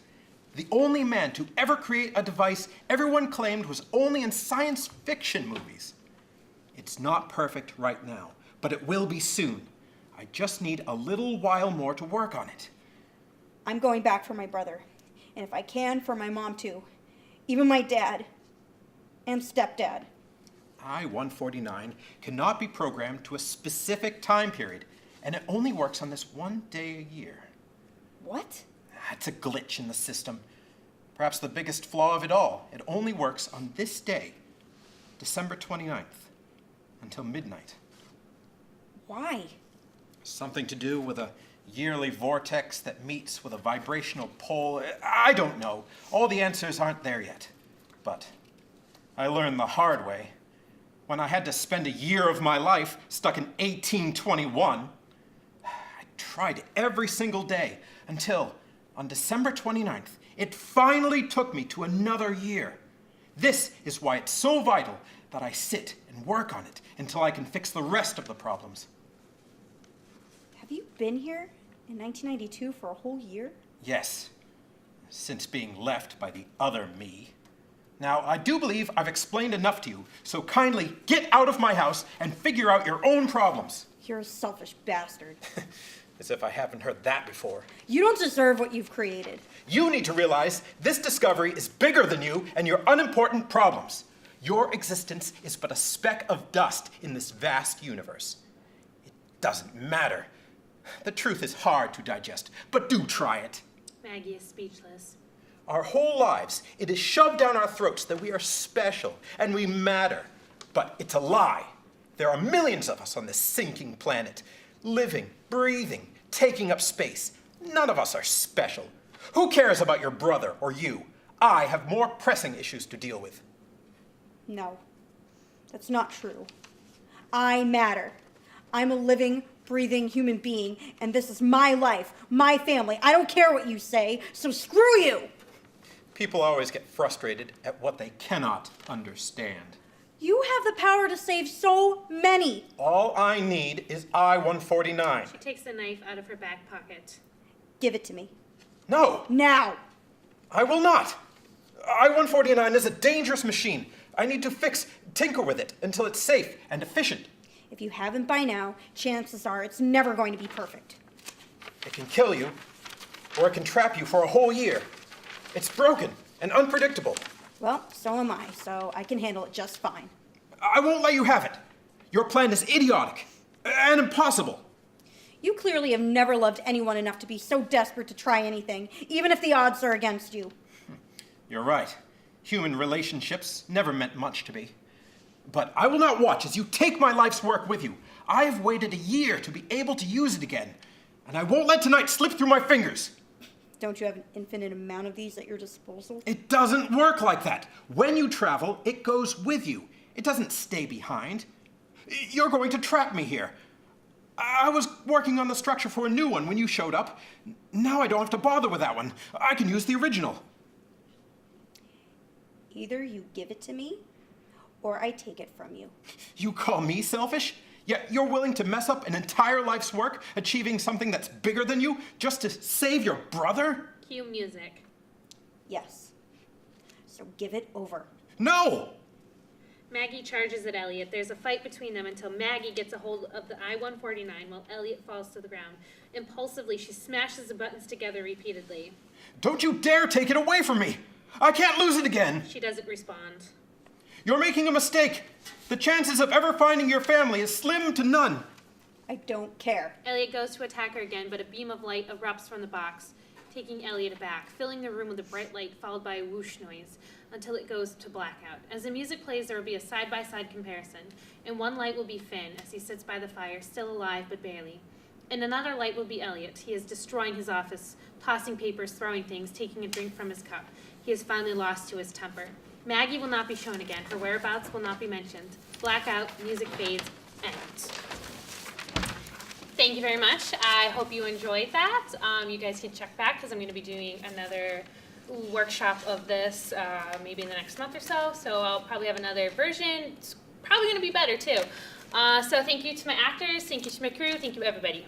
[SPEAKER 7] The only man to ever create a device everyone claimed was only in science fiction movies. It's not perfect right now, but it will be soon. I just need a little while more to work on it.
[SPEAKER 4] I'm going back for my brother. And if I can, for my mom too. Even my dad. And stepdad.
[SPEAKER 7] I-149 cannot be programmed to a specific time period, and it only works on this one day a year.
[SPEAKER 4] What?
[SPEAKER 7] It's a glitch in the system. Perhaps the biggest flaw of it all. It only works on this day, December 29th, until midnight.
[SPEAKER 4] Why?
[SPEAKER 7] Something to do with a yearly vortex that meets with a vibrational pole. I don't know. All the answers aren't there yet. But I learned the hard way. When I had to spend a year of my life stuck in 1821, I tried every single day until, on December 29th, it finally took me to another year. This is why it's so vital that I sit and work on it until I can fix the rest of the problems.
[SPEAKER 4] Have you been here in 1992 for a whole year?
[SPEAKER 7] Yes, since being left by the other me. Now, I do believe I've explained enough to you, so kindly get out of my house and figure out your own problems.
[SPEAKER 4] You're a selfish bastard.
[SPEAKER 7] As if I haven't heard that before.
[SPEAKER 4] You don't deserve what you've created.
[SPEAKER 7] You need to realize this discovery is bigger than you and your unimportant problems. Your existence is but a speck of dust in this vast universe. It doesn't matter. The truth is hard to digest, but do try it.
[SPEAKER 1] Maggie is speechless.
[SPEAKER 7] Our whole lives, it is shoved down our throats that we are special and we matter. But it's a lie. There are millions of us on this sinking planet, living, breathing, taking up space. None of us are special. Who cares about your brother or you? I have more pressing issues to deal with.
[SPEAKER 4] No, that's not true. I matter. I'm a living, breathing human being, and this is my life, my family. I don't care what you say, so screw you!
[SPEAKER 7] People always get frustrated at what they cannot understand.
[SPEAKER 4] You have the power to save so many.
[SPEAKER 7] All I need is I-149.
[SPEAKER 1] She takes the knife out of her back pocket.
[SPEAKER 4] Give it to me.
[SPEAKER 7] No,
[SPEAKER 4] Now!
[SPEAKER 7] I will not. I-149 is a dangerous machine. I need to tinker with it until it's safe and efficient.
[SPEAKER 4] If you haven't by now, chances are it's never going to be perfect.
[SPEAKER 7] It can kill you, or it can trap you for a whole year. It's broken and unpredictable.
[SPEAKER 4] Well, so am I, so I can handle it just fine.
[SPEAKER 7] I won't let you have it. Your plan is idiotic and impossible.
[SPEAKER 4] You clearly have never loved anyone enough to be so desperate to try anything, even if the odds are against you.
[SPEAKER 7] You're right. Human relationships never meant much to me. But I will not watch as you take my life's work with you. I have waited a year to be able to use it again, and I won't let tonight slip through my fingers.
[SPEAKER 4] Don't you have an infinite amount of these at your disposal?
[SPEAKER 7] It doesn't work like that. When you travel, it goes with you. It doesn't stay behind. You're going to trap me here. I was working on the structure for a new one when you showed up. Now I don't have to bother with that one. I can use the original.
[SPEAKER 4] Either you give it to me, or I take it from you.
[SPEAKER 7] You call me selfish? Yet you're willing to mess up an entire life's work, achieving something that's bigger than you, just to save your brother?
[SPEAKER 1] Cue music.
[SPEAKER 4] Yes. So give it over.
[SPEAKER 7] No!
[SPEAKER 1] Maggie charges at Elliot. There's a fight between them until Maggie gets a hold of the I-149 while Elliot falls to the ground. Impulsively, she smashes the buttons together repeatedly.
[SPEAKER 7] Don't you dare take it away from me! I can't lose it again!
[SPEAKER 1] She doesn't respond.
[SPEAKER 7] You're making a mistake. The chances of ever finding your family is slim to none.
[SPEAKER 4] I don't care.
[SPEAKER 1] Elliot goes to attack her again, but a beam of light erupts from the box, taking Elliot aback, filling the room with a bright light followed by a whoosh noise until it goes to blackout. As the music plays, there will be a side-by-side comparison. In one light will be Finn, as he sits by the fire, still alive but barely. In another light will be Elliot. He is destroying his office, tossing papers, throwing things, taking a drink from his cup. He has finally lost to his temper. Maggie will not be shown again. Her whereabouts will not be mentioned. Blackout, music fades, end. Thank you very much. I hope you enjoyed that. You guys can check back because I'm going to be doing another workshop of this maybe in the next month or so. So I'll probably have another version. It's probably going to be better too. So thank you to my actors, thank you to my crew, thank you everybody.